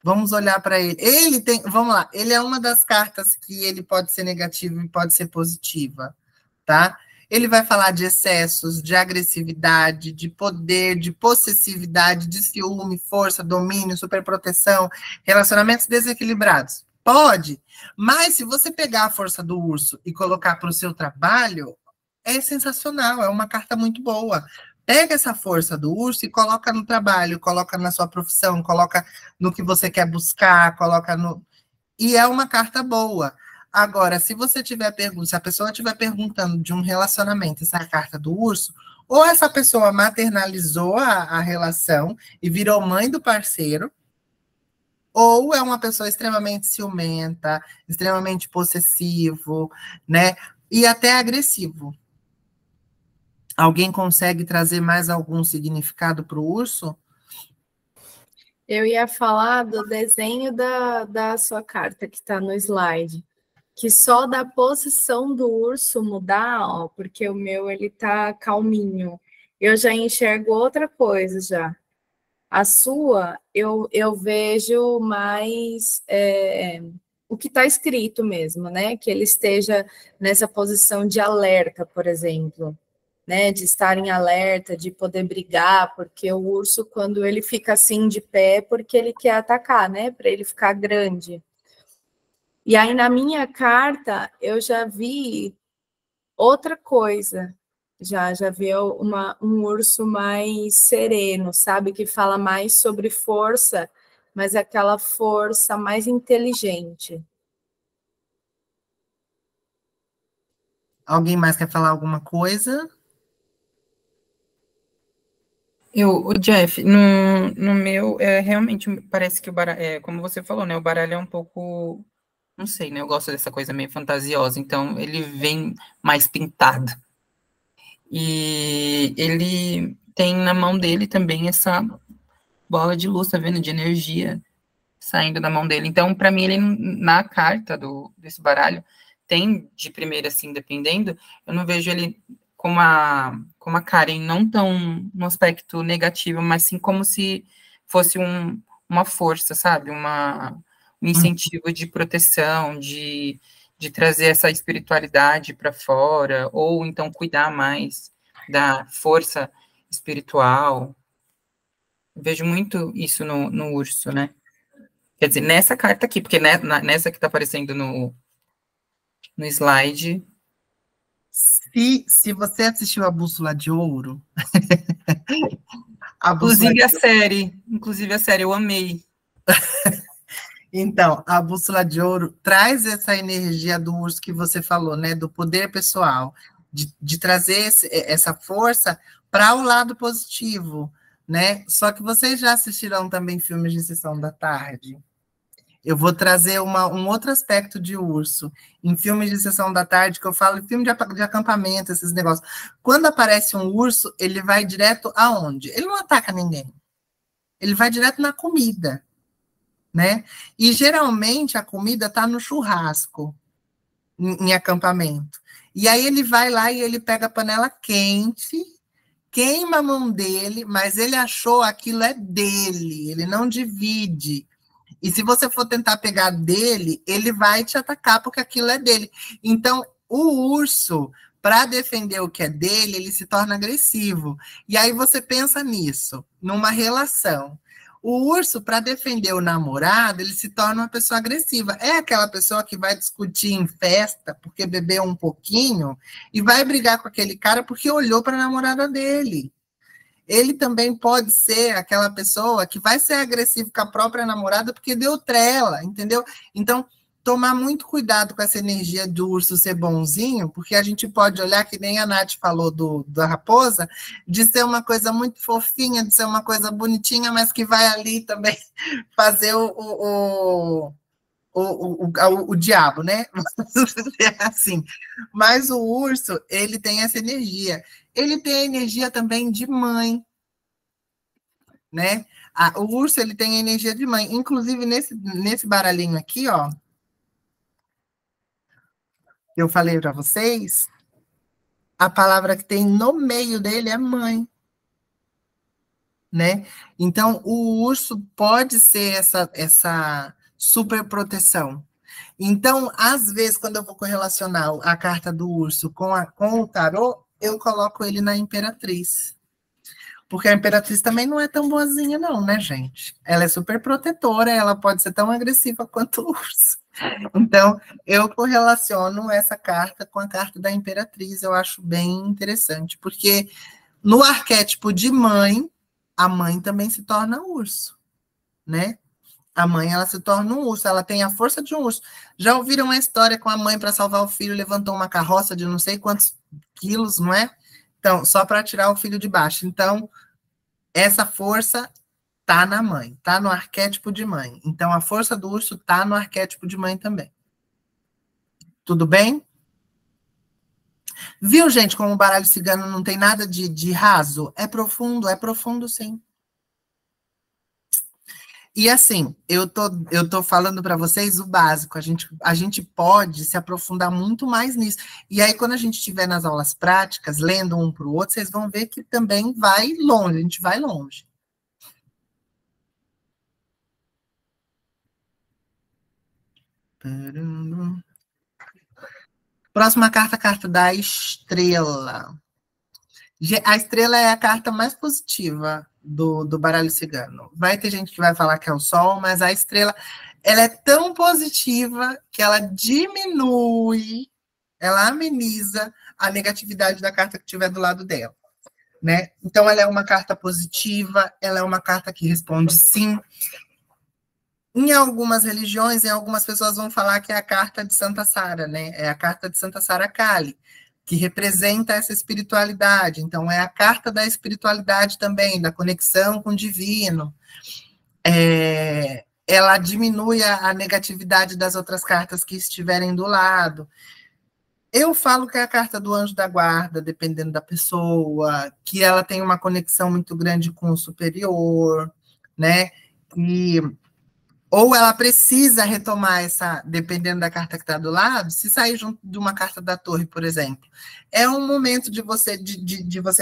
Vamos olhar para ele. Vamos lá, ele é uma das cartas que ele pode ser negativo e pode ser positiva, tá? Ele vai falar de excessos, de agressividade, de poder, de possessividade, de ciúme, força, domínio, superproteção, relacionamentos desequilibrados. Pode, mas se você pegar a força do urso e colocar para o seu trabalho, é sensacional, é uma carta muito boa. Pega essa força do urso e coloca no trabalho, coloca na sua profissão, coloca no que você quer buscar, coloca no... E é uma carta boa. Agora, se a pessoa estiver perguntando de um relacionamento, essa é a carta do urso, ou essa pessoa maternalizou a relação e virou mãe do parceiro, ou é uma pessoa extremamente ciumenta, extremamente possessivo, né? E até agressivo. Alguém consegue trazer mais algum significado para o urso? Eu ia falar do desenho da sua carta que está no slide, que só da posição do urso mudar, ó, porque o meu ele tá calminho. Eu já enxergo outra coisa já. A sua, eu vejo mais o que está escrito mesmo, né? Que ele esteja nessa posição de alerta, por exemplo, né? De estar em alerta, de poder brigar, porque o urso, quando ele fica assim de pé, é porque ele quer atacar, né? Para ele ficar grande. E aí, na minha carta, eu já vi outra coisa. Já vi um urso mais sereno, sabe? Que fala mais sobre força, mas aquela força mais inteligente. Alguém mais quer falar alguma coisa? O Jeff, no meu, realmente parece que o baralho, como você falou, né? O baralho é um pouco, não sei, né? Eu gosto dessa coisa meio fantasiosa, então ele vem mais pintado. E ele tem na mão dele também essa bola de luz, tá vendo? De energia saindo da mão dele. Então, para mim, ele, na carta desse baralho, tem de primeira, assim, dependendo, eu não vejo ele com a Karen não tão no aspecto negativo, mas sim como se fosse uma força, sabe? Um incentivo de proteção, de trazer essa espiritualidade para fora, ou então cuidar mais da força espiritual. Eu vejo muito isso no urso, né? Quer dizer, nessa carta aqui, porque nessa que está aparecendo no slide. Se você assistiu a Bússola de Ouro, Inclusive a série, eu amei. Então, a Bússola de Ouro traz essa energia do urso que você falou, né? Do poder pessoal, de trazer essa força para o lado positivo, né? Só que vocês já assistiram também filmes de sessão da tarde? Eu vou trazer um outro aspecto de urso. Em filmes de sessão da tarde, que eu falo, filme de acampamento, esses negócios. Quando aparece um urso, ele vai direto aonde? Ele não ataca ninguém. Ele vai direto na comida, né? E geralmente a comida está no churrasco, em acampamento. E aí ele vai lá e ele pega a panela quente, queima a mão dele, mas ele achou aquilo é dele, ele não divide. E se você for tentar pegar dele, ele vai te atacar porque aquilo é dele. Então, o urso, para defender o que é dele, ele se torna agressivo. E aí você pensa nisso, numa relação. O urso, para defender o namorado, ele se torna uma pessoa agressiva. É aquela pessoa que vai discutir em festa porque bebeu um pouquinho e vai brigar com aquele cara porque olhou para a namorada dele. Ele também pode ser aquela pessoa que vai ser agressivo com a própria namorada porque deu trela, entendeu? Então, tomar muito cuidado com essa energia do urso ser bonzinho, porque a gente pode olhar, que nem a Nath falou da raposa, de ser uma coisa muito fofinha, de ser uma coisa bonitinha, mas que vai ali também fazer o diabo, né? Assim. Mas o urso, ele tem essa energia. Ele tem a energia também de mãe, né? O urso, ele tem a energia de mãe. Inclusive, nesse baralhinho aqui, ó, eu falei para vocês, a palavra que tem no meio dele é mãe, né? Então, o urso pode ser essa super proteção. Então, às vezes, quando eu vou correlacionar a carta do urso com o tarô, eu coloco ele na Imperatriz. Porque a Imperatriz também não é tão boazinha, não, né, gente? Ela é super protetora, ela pode ser tão agressiva quanto o urso. Então, eu correlaciono essa carta com a carta da Imperatriz, eu acho bem interessante, porque no arquétipo de mãe, a mãe também se torna urso, né? A mãe, ela se torna um urso, ela tem a força de um urso. Já ouviram uma história com a mãe para salvar o filho, levantou uma carroça de não sei quantos quilos, não é? Então, só para tirar o filho de baixo. Então, essa força tá na mãe, tá no arquétipo de mãe. Então, a força do urso tá no arquétipo de mãe também. Tudo bem? Viu, gente, como o baralho cigano não tem nada de raso? É profundo sim. E assim, eu tô falando para vocês o básico, a gente pode se aprofundar muito mais nisso. E aí, quando a gente estiver nas aulas práticas, lendo um para o outro, vocês vão ver que também vai longe, a gente vai longe. Próxima carta, a carta da estrela. A estrela é a carta mais positiva do baralho cigano. Vai ter gente que vai falar que é o sol, mas a estrela, ela é tão positiva que ela diminui, ela ameniza a negatividade da carta que tiver do lado dela, né? Então, ela é uma carta positiva, ela é uma carta que responde sim. Em algumas religiões, em algumas pessoas vão falar que é a carta de Santa Sara, né? É a carta de Santa Sara Kali, que representa essa espiritualidade. Então, é a carta da espiritualidade também, da conexão com o divino. Ela diminui a negatividade das outras cartas que estiverem do lado. Eu falo que é a carta do anjo da guarda, dependendo da pessoa, que ela tem uma conexão muito grande com o superior, né? E, ou ela precisa retomar essa, dependendo da carta que está do lado, se sair junto de uma carta da torre, por exemplo. É um momento de você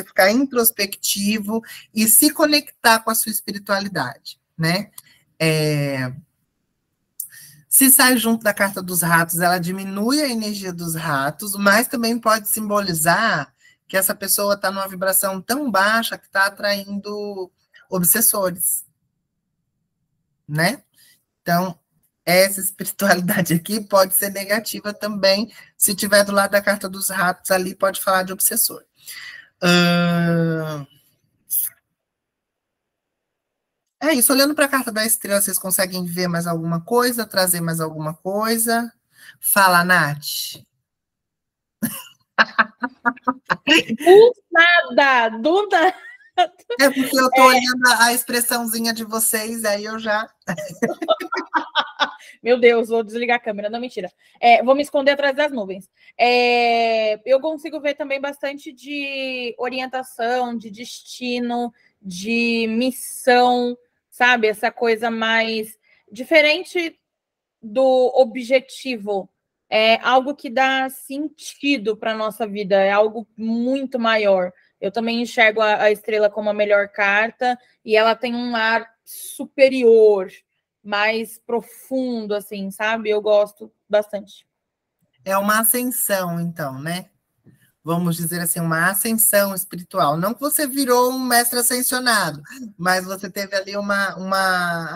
ficar introspectivo e se conectar com a sua espiritualidade, né? Se sai junto da carta dos ratos, ela diminui a energia dos ratos, mas também pode simbolizar que essa pessoa está numa vibração tão baixa que está atraindo obsessores, né? Então, essa espiritualidade aqui pode ser negativa também. Se tiver do lado da carta dos ratos ali, pode falar de obsessor. É isso, olhando para a carta da estrela, vocês conseguem ver mais alguma coisa, trazer mais alguma coisa? Fala, Nath. Do nada. É porque eu tô olhando a expressãozinha de vocês, aí eu já... Meu Deus, vou desligar a câmera, não, mentira. Vou me esconder atrás das nuvens. Eu consigo ver também bastante de orientação, de destino, de missão, sabe? Essa coisa mais diferente do objetivo. É algo que dá sentido para a nossa vida, é algo muito maior. Eu também enxergo a estrela como a melhor carta, e ela tem um ar superior, mais profundo, assim, sabe? Eu gosto bastante. É uma ascensão, então, né? Vamos dizer assim, uma ascensão espiritual. Não que você virou um mestre ascensionado, mas você teve ali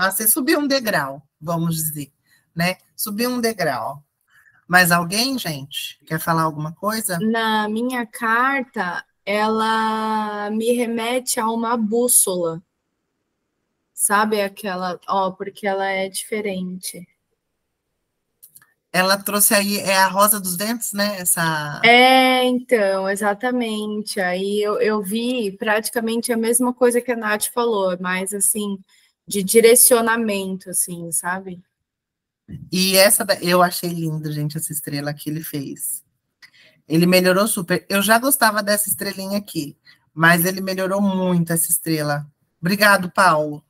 você subiu um degrau, vamos dizer, né? Subiu um degrau. Mas alguém, gente, quer falar alguma coisa? Na minha carta, ela me remete a uma bússola. Sabe aquela... porque ela é diferente. Ela trouxe aí, é a Rosa dos Ventos, né? Então, exatamente. Aí eu vi praticamente a mesma coisa que a Nath falou, mas assim, de direcionamento, assim, sabe? E eu achei lindo, gente, essa estrela que ele fez. Ele melhorou super. Eu já gostava dessa estrelinha aqui, mas ele melhorou muito essa estrela. Obrigado, Paulo.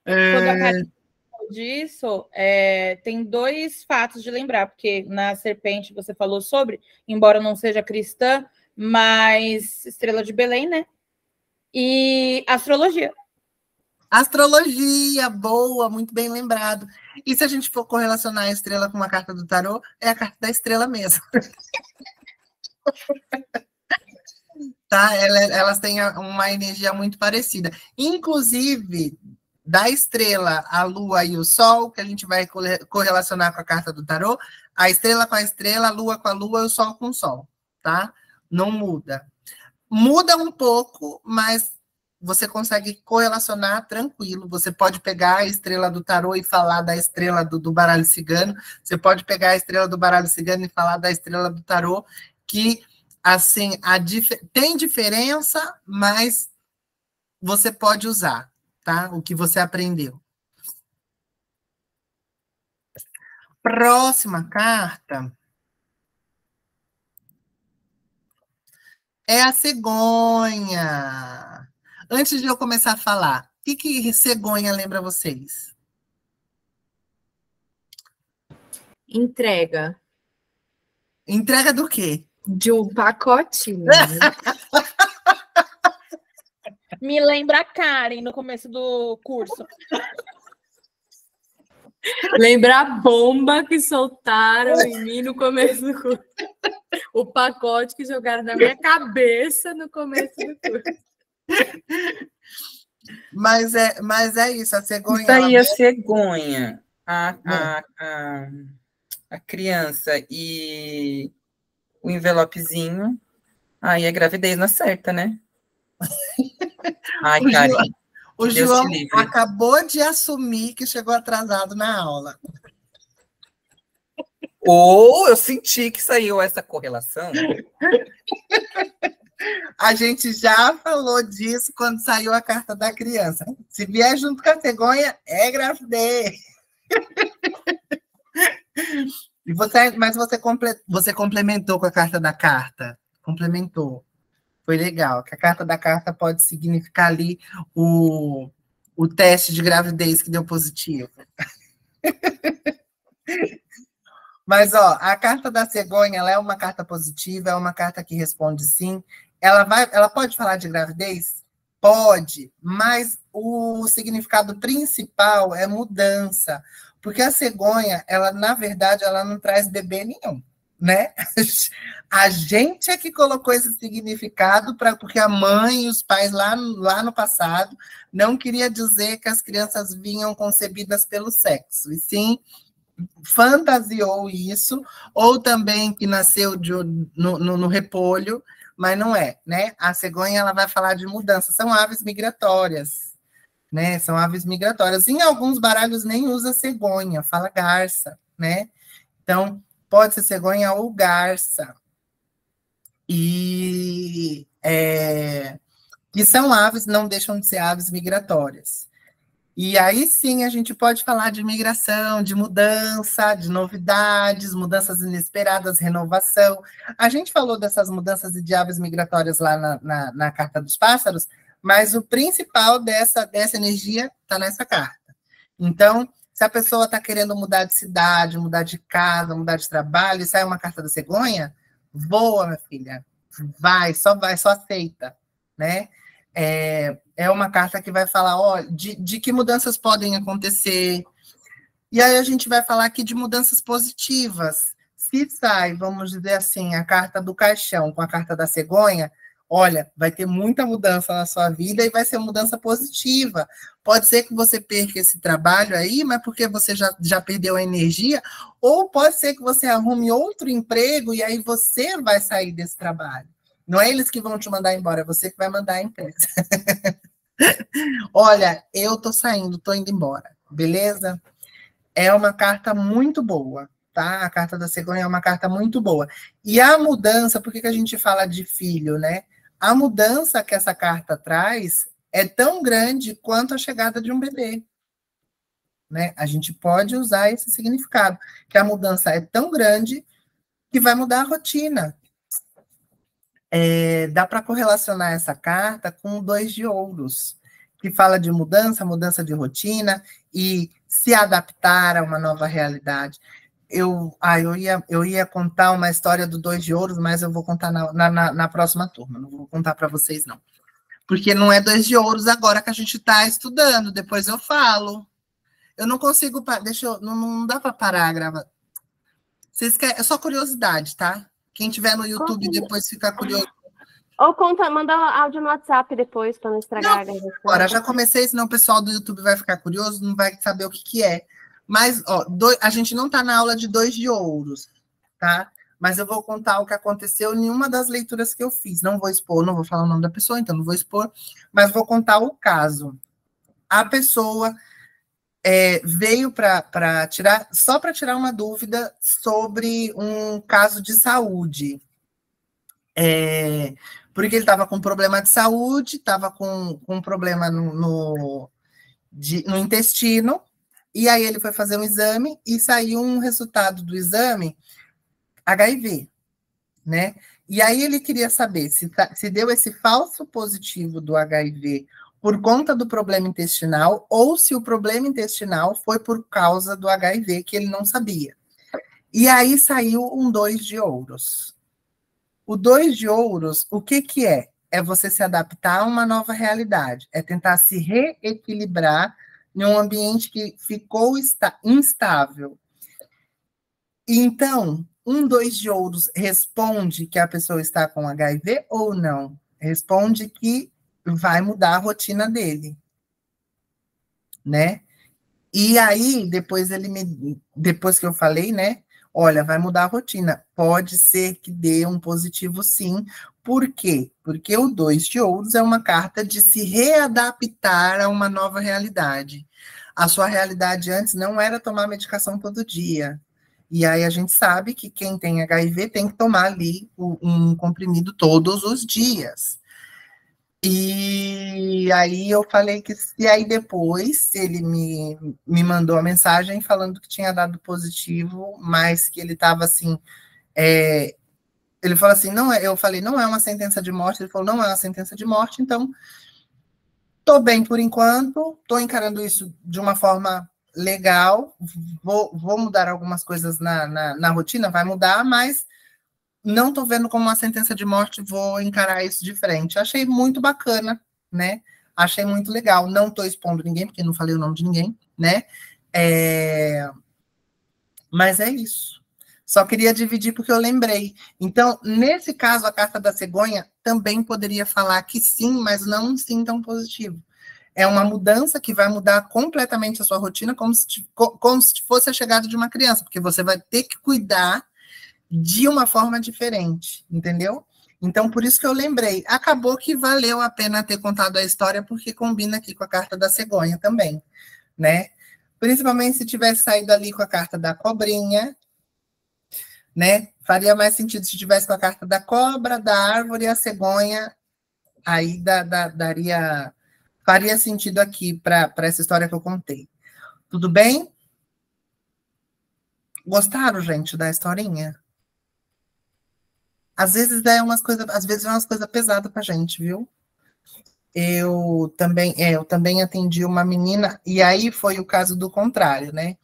Quando a Karen falou disso, tem dois fatos de lembrar, porque na serpente você falou sobre, embora não seja cristã, mas estrela de Belém, né? E astrologia. Astrologia, boa, muito bem lembrado. E se a gente for correlacionar a estrela com uma carta do tarô, é a carta da estrela mesmo. Tá? Elas têm uma energia muito parecida. Inclusive, da estrela, a lua e o sol, que a gente vai correlacionar com a carta do tarô, a estrela com a estrela, a lua com a lua e o sol com o sol, tá? Não muda. Muda um pouco, mas você consegue correlacionar tranquilo. Você pode pegar a estrela do tarô e falar da estrela do baralho cigano. Você pode pegar a estrela do baralho cigano e falar da estrela do tarô, que, assim, tem diferença, mas você pode usar, tá? O que você aprendeu. Próxima carta é a cegonha. Antes de eu começar a falar, o que cegonha lembra vocês? Entrega. Entrega do quê? De um pacotinho. Me lembra a Karen no começo do curso. Lembra a bomba que soltaram em mim no começo do curso. O pacote que jogaram na minha cabeça no começo do curso. Mas é isso, a cegonha... Isso aí, a cegonha, a criança e o envelopezinho, aí é gravidez na certa, né? Ai, cara, o João acabou de assumir que chegou atrasado na aula. Ou eu senti que saiu essa correlação. A gente já falou disso quando saiu a carta da criança. Se vier junto com a cegonha, é gravidez. Mas você complementou com a carta da carta. Complementou. Foi legal. Que a carta da carta pode significar ali o teste de gravidez que deu positivo. Mas, ó, a carta da cegonha, ela é uma carta positiva, é uma carta que responde sim. Ela pode falar de gravidez? Pode, mas o significado principal é mudança. Porque a cegonha, ela, na verdade, ela não traz bebê nenhum, né? A gente é que colocou esse significado porque a mãe e os pais lá no passado não queria dizer que as crianças vinham concebidas pelo sexo, e sim fantasiou isso, ou também que nasceu no repolho, mas não é, né? A cegonha, ela vai falar de mudança, são aves migratórias, né? São aves migratórias. Em alguns baralhos nem usa cegonha, fala garça, né? Então, pode ser cegonha ou garça. E que são aves, não deixam de ser aves migratórias. E aí sim a gente pode falar de migração, de mudança, de novidades, mudanças inesperadas, renovação. A gente falou dessas mudanças de aves migratórias lá na Carta dos Pássaros, mas o principal dessa energia está nessa carta. Então, se a pessoa está querendo mudar de cidade, mudar de casa, mudar de trabalho, e sai uma carta da cegonha, voa, minha filha. Vai, só aceita, né? É uma carta que vai falar, ó, de que mudanças podem acontecer. E aí a gente vai falar aqui de mudanças positivas. Se sai, vamos dizer assim, a carta do caixão com a carta da cegonha, olha, vai ter muita mudança na sua vida e vai ser mudança positiva. Pode ser que você perca esse trabalho aí, mas porque você já perdeu a energia, ou pode ser que você arrume outro emprego e aí você vai sair desse trabalho. Não é eles que vão te mandar embora, é você que vai mandar a empresa. Olha, eu tô saindo, tô indo embora, beleza? É uma carta muito boa, tá? A carta da cegonha é uma carta muito boa. E a mudança, por que a gente fala de filho, né? A mudança que essa carta traz é tão grande quanto a chegada de um bebê, né? A gente pode usar esse significado, que a mudança é tão grande que vai mudar a rotina. Dá para correlacionar essa carta com o 2 de ouros, que fala de mudança de rotina e se adaptar a uma nova realidade. Eu ia contar uma história do 2 de ouros, mas eu vou contar na próxima turma, não vou contar para vocês, não. Porque não é 2 de ouros agora que a gente está estudando, depois eu falo. Eu não consigo, não dá para parar a gravar. É só curiosidade, tá? Quem tiver no YouTube depois ficar curioso. Ou manda áudio no WhatsApp depois, para não estragar a gravação. Agora, já comecei, senão o pessoal do YouTube vai ficar curioso, não vai saber o que é. Mas, ó, a gente não está na aula de 2 de ouros, tá? Mas eu vou contar o que aconteceu em uma das leituras que eu fiz. Não vou expor, não vou falar o nome da pessoa, então não vou expor, mas vou contar o caso. A pessoa veio para tirar uma dúvida sobre um caso de saúde. Porque ele estava com problema de saúde, estava com um problema no intestino, e aí ele foi fazer um exame e saiu um resultado do exame HIV, né? E aí ele queria saber se deu esse falso positivo do HIV por conta do problema intestinal ou se o problema intestinal foi por causa do HIV, que ele não sabia. E aí saiu um 2 de ouros. O 2 de ouros, o que é? É você se adaptar a uma nova realidade, é tentar se reequilibrar em um ambiente que ficou instável. Então, um 2 de ouros responde que a pessoa está com HIV ou não? Responde que vai mudar a rotina dele, né? E aí, depois que eu falei, né? Olha, vai mudar a rotina. Pode ser que dê um positivo, sim. Por quê? Porque o 2 de ouros é uma carta de se readaptar a uma nova realidade. A sua realidade antes não era tomar medicação todo dia. E aí a gente sabe que quem tem HIV tem que tomar ali um comprimido todos os dias. E aí eu falei que se aí depois ele me mandou a mensagem falando que tinha dado positivo, mas que ele estava assim. Ele falou assim, não é, eu falei, não é uma sentença de morte, ele falou, não é uma sentença de morte, então tô bem por enquanto, tô encarando isso de uma forma legal, vou mudar algumas coisas na rotina, vai mudar, mas não tô vendo como uma sentença de morte, vou encarar isso de frente. Achei muito bacana, né? Achei muito legal. Não tô expondo ninguém, porque não falei o nome de ninguém, né? Mas é isso. Só queria dividir porque eu lembrei. Então, nesse caso, a carta da cegonha também poderia falar que sim, mas não um sim tão positivo. É uma mudança que vai mudar completamente a sua rotina, como se fosse a chegada de uma criança, porque você vai ter que cuidar de uma forma diferente, entendeu? Então, por isso que eu lembrei. Acabou que valeu a pena ter contado a história, porque combina aqui com a carta da cegonha também, né? Principalmente se tivesse saído ali com a carta da cobrinha, né? Faria mais sentido se tivesse com a carta da cobra, da árvore e a cegonha, aí faria sentido aqui para essa história que eu contei. Tudo bem? Gostaram, gente, da historinha? Às vezes é umas coisas pesadas pra gente, viu? Eu também atendi uma menina, e aí foi o caso do contrário, né?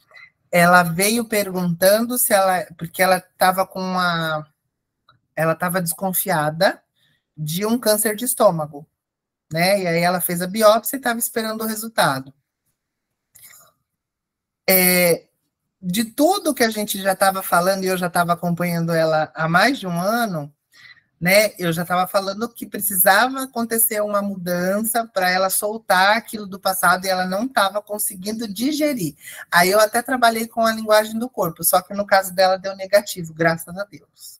Ela veio perguntando porque ela estava desconfiada de um câncer de estômago, né? E aí ela fez a biópsia e estava esperando o resultado. De tudo que a gente já estava falando, e eu já estava acompanhando ela há mais de um ano, né? Eu já estava falando que precisava acontecer uma mudança para ela soltar aquilo do passado e ela não estava conseguindo digerir. Aí eu até trabalhei com a linguagem do corpo, só que no caso dela deu negativo, graças a Deus.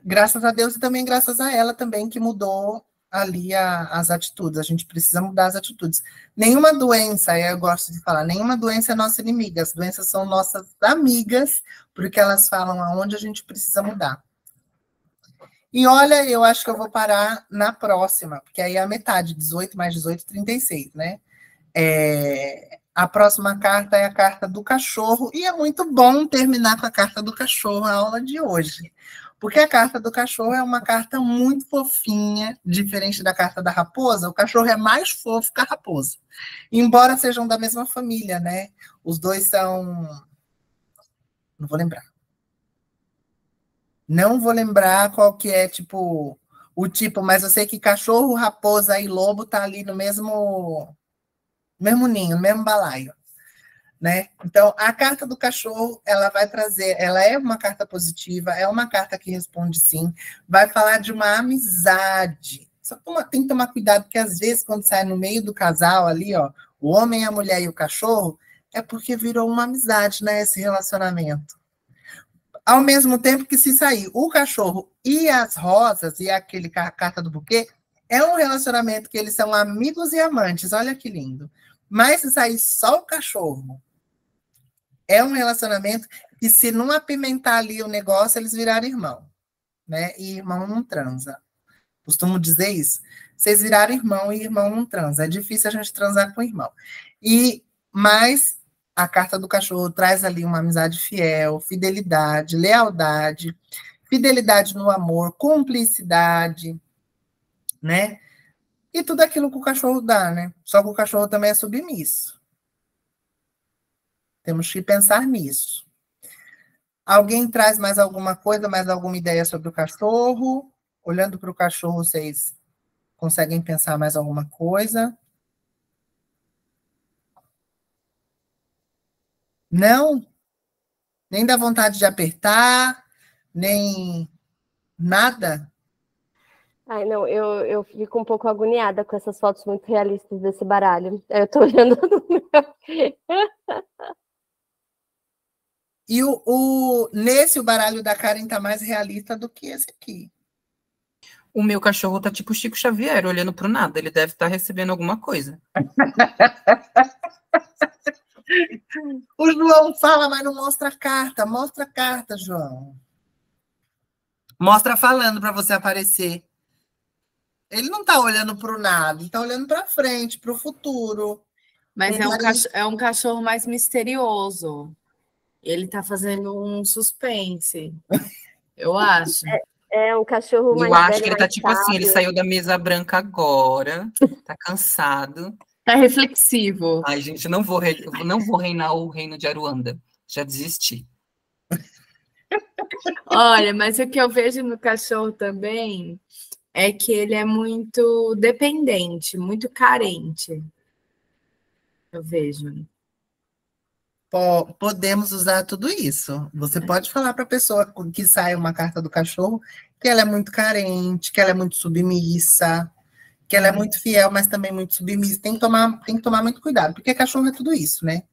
Graças a Deus e também graças a ela também que mudou ali as atitudes. A gente precisa mudar as atitudes. Nenhuma doença, eu gosto de falar, nenhuma doença é nossa inimiga. As doenças são nossas amigas, porque elas falam aonde a gente precisa mudar. E olha, eu acho que eu vou parar na próxima, porque aí é a metade, 18 mais 18, 36, né? A próxima carta é a carta do cachorro, e é muito bom terminar com a carta do cachorro a aula de hoje. Porque a carta do cachorro é uma carta muito fofinha, diferente da carta da raposa. O cachorro é mais fofo que a raposa. Embora sejam da mesma família, né? Os dois são... Não vou lembrar. Não vou lembrar qual que é, o tipo, mas eu sei que cachorro, raposa e lobo tá ali no mesmo ninho, no mesmo balaio. Né? Então, a carta do cachorro, ela vai trazer, ela é uma carta positiva, é uma carta que responde sim, vai falar de uma amizade. Só tem que tomar cuidado, porque às vezes, quando sai no meio do casal ali, ó, o homem, a mulher e o cachorro, é porque virou uma amizade, né, esse relacionamento. Ao mesmo tempo que se sair o cachorro e as rosas, e aquele carta do buquê, é um relacionamento que eles são amigos e amantes, olha que lindo. Mas se sair só o cachorro, é um relacionamento que, se não apimentar ali o negócio, eles viraram irmão, né? E irmão não transa. Costumo dizer isso. Vocês viraram irmão e irmão não transa. É difícil a gente transar com irmão. Mas a carta do cachorro traz ali uma amizade fiel, fidelidade, lealdade, fidelidade no amor, cumplicidade, né? E tudo aquilo que o cachorro dá, né? Só que o cachorro também é submisso. Temos que pensar nisso. Alguém traz mais alguma coisa, mais alguma ideia sobre o cachorro? Olhando para o cachorro, vocês conseguem pensar mais alguma coisa? Não? Nem dá vontade de apertar, nem nada? Ai, não, eu fico um pouco agoniada com essas fotos muito realistas desse baralho. Eu tô olhando no meu. E nesse, o baralho da Karen tá mais realista do que esse aqui. O meu cachorro tá tipo Chico Xavier, olhando pro nada. Ele deve estar recebendo alguma coisa. O João fala, mas não mostra a carta. Mostra a carta, João. Mostra falando para você aparecer. Ele não tá olhando para o nada, ele tá olhando para frente, para o futuro. Mas é um cachorro mais misterioso. Ele tá fazendo um suspense, eu acho. É um cachorro mais Eu acho velho, que ele tá mais tipo assim, ele sábio. saiu da mesa branca agora, tá cansado. Tá reflexivo. Ai, gente, não vou reinar o reino de Aruanda. Já desisti. Olha, mas o que eu vejo no cachorro também é que ele é muito dependente, muito carente. Eu vejo. Podemos usar tudo isso. Você pode falar para a pessoa que sai uma carta do cachorro que ela é muito carente, que ela é muito submissa, que ela é muito fiel, mas também muito submissa. Tem que tomar muito cuidado, porque cachorro é tudo isso, né?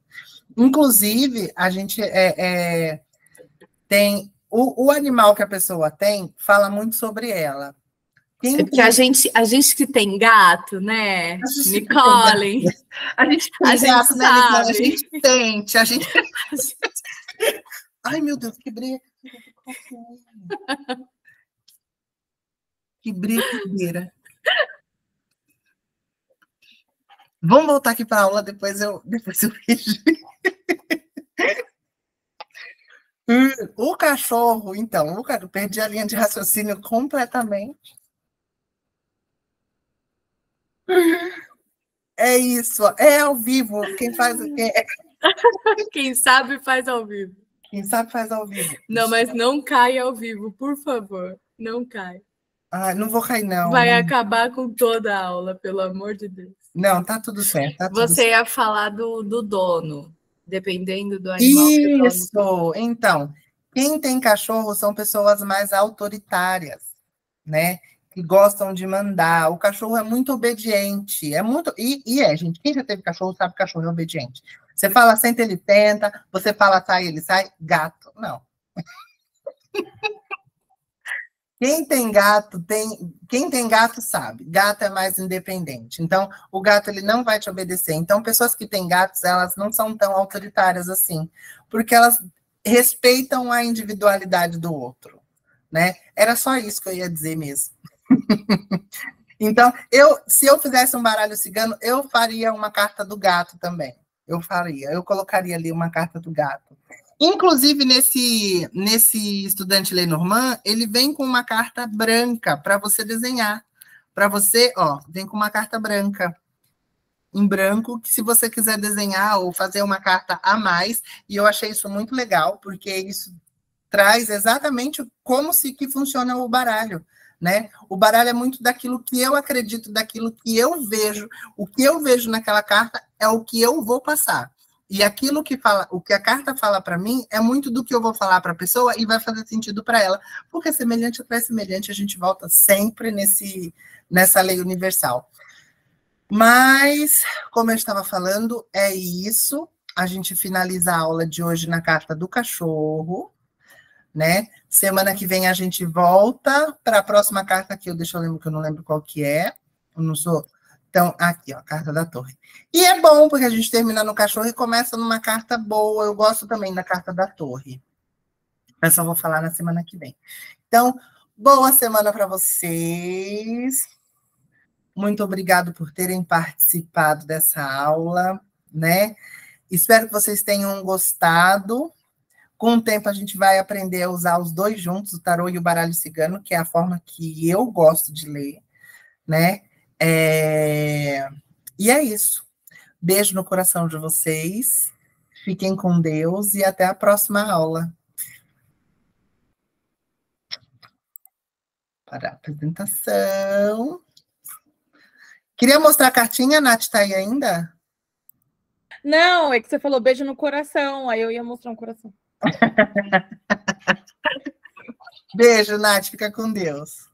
Inclusive, a gente tem o animal que a pessoa tem fala muito sobre ela. É porque a gente que tem gato, né, Nicole? A gente gato, né, Nicole? sabe. A gente sente, a gente... Ai, meu Deus, que briga. Que brincadeira. Vamos voltar aqui para a aula, depois eu vejo. O cachorro, então, eu perdi a linha de raciocínio completamente. É isso, é ao vivo. Quem sabe faz ao vivo. Quem sabe faz ao vivo. Não, mas não cai ao vivo, por favor. Não cai. Ah, não vou cair, não. Vai acabar com toda a aula, pelo amor de Deus. Não, tá tudo certo. Tá tudo Você ia falar do dono, dependendo do animal. Isso, então, quem tem cachorro são pessoas mais autoritárias, né? Que gostam de mandar. O cachorro é muito obediente, é muito... gente, quem já teve cachorro sabe que cachorro é obediente. Você fala senta, ele tenta, você fala sai, ele sai. Gato, não. Quem tem gato sabe, gato é mais independente. Então, o gato ele não vai te obedecer. Então, pessoas que têm gatos, elas não são tão autoritárias assim, porque elas respeitam a individualidade do outro, né? Era só isso que eu ia dizer mesmo. Então, se eu fizesse um baralho cigano, eu faria uma carta do gato também. Eu colocaria ali uma carta do gato. Inclusive, nesse estudante Lenormand, ele vem com uma carta branca para você desenhar. Para você, vem com uma carta branca, em branco, que se você quiser desenhar ou fazer uma carta a mais, e eu achei isso muito legal, porque isso traz exatamente como que funciona o baralho, né? O baralho é muito daquilo que eu acredito, daquilo que eu vejo. O que eu vejo naquela carta é o que eu vou passar. E aquilo o que a carta fala para mim é muito do que eu vou falar para a pessoa e vai fazer sentido para ela, porque semelhante atrai semelhante, a gente volta sempre nessa lei universal. Mas, como eu estava falando, é isso. A gente finaliza a aula de hoje na carta do cachorro, né? Semana que vem a gente volta para a próxima carta que deixa eu lembrar que eu não lembro qual que é. Eu não sou... Então, aqui, ó, carta da torre. E é bom, porque a gente termina no cachorro e começa numa carta boa. Eu gosto também da carta da torre. Mas só vou falar na semana que vem. Então, boa semana para vocês. Muito obrigado por terem participado dessa aula, né? Espero que vocês tenham gostado. Com o tempo, a gente vai aprender a usar os dois juntos, o tarô e o baralho cigano, que é a forma que eu gosto de ler, né? E é isso. Beijo no coração de vocês. Fiquem com Deus e até a próxima aula. Para a apresentação. Queria mostrar a cartinha, Nath, tá aí ainda? Não, é que você falou beijo no coração, aí eu ia mostrar um coração. Beijo, Nath, fica com Deus.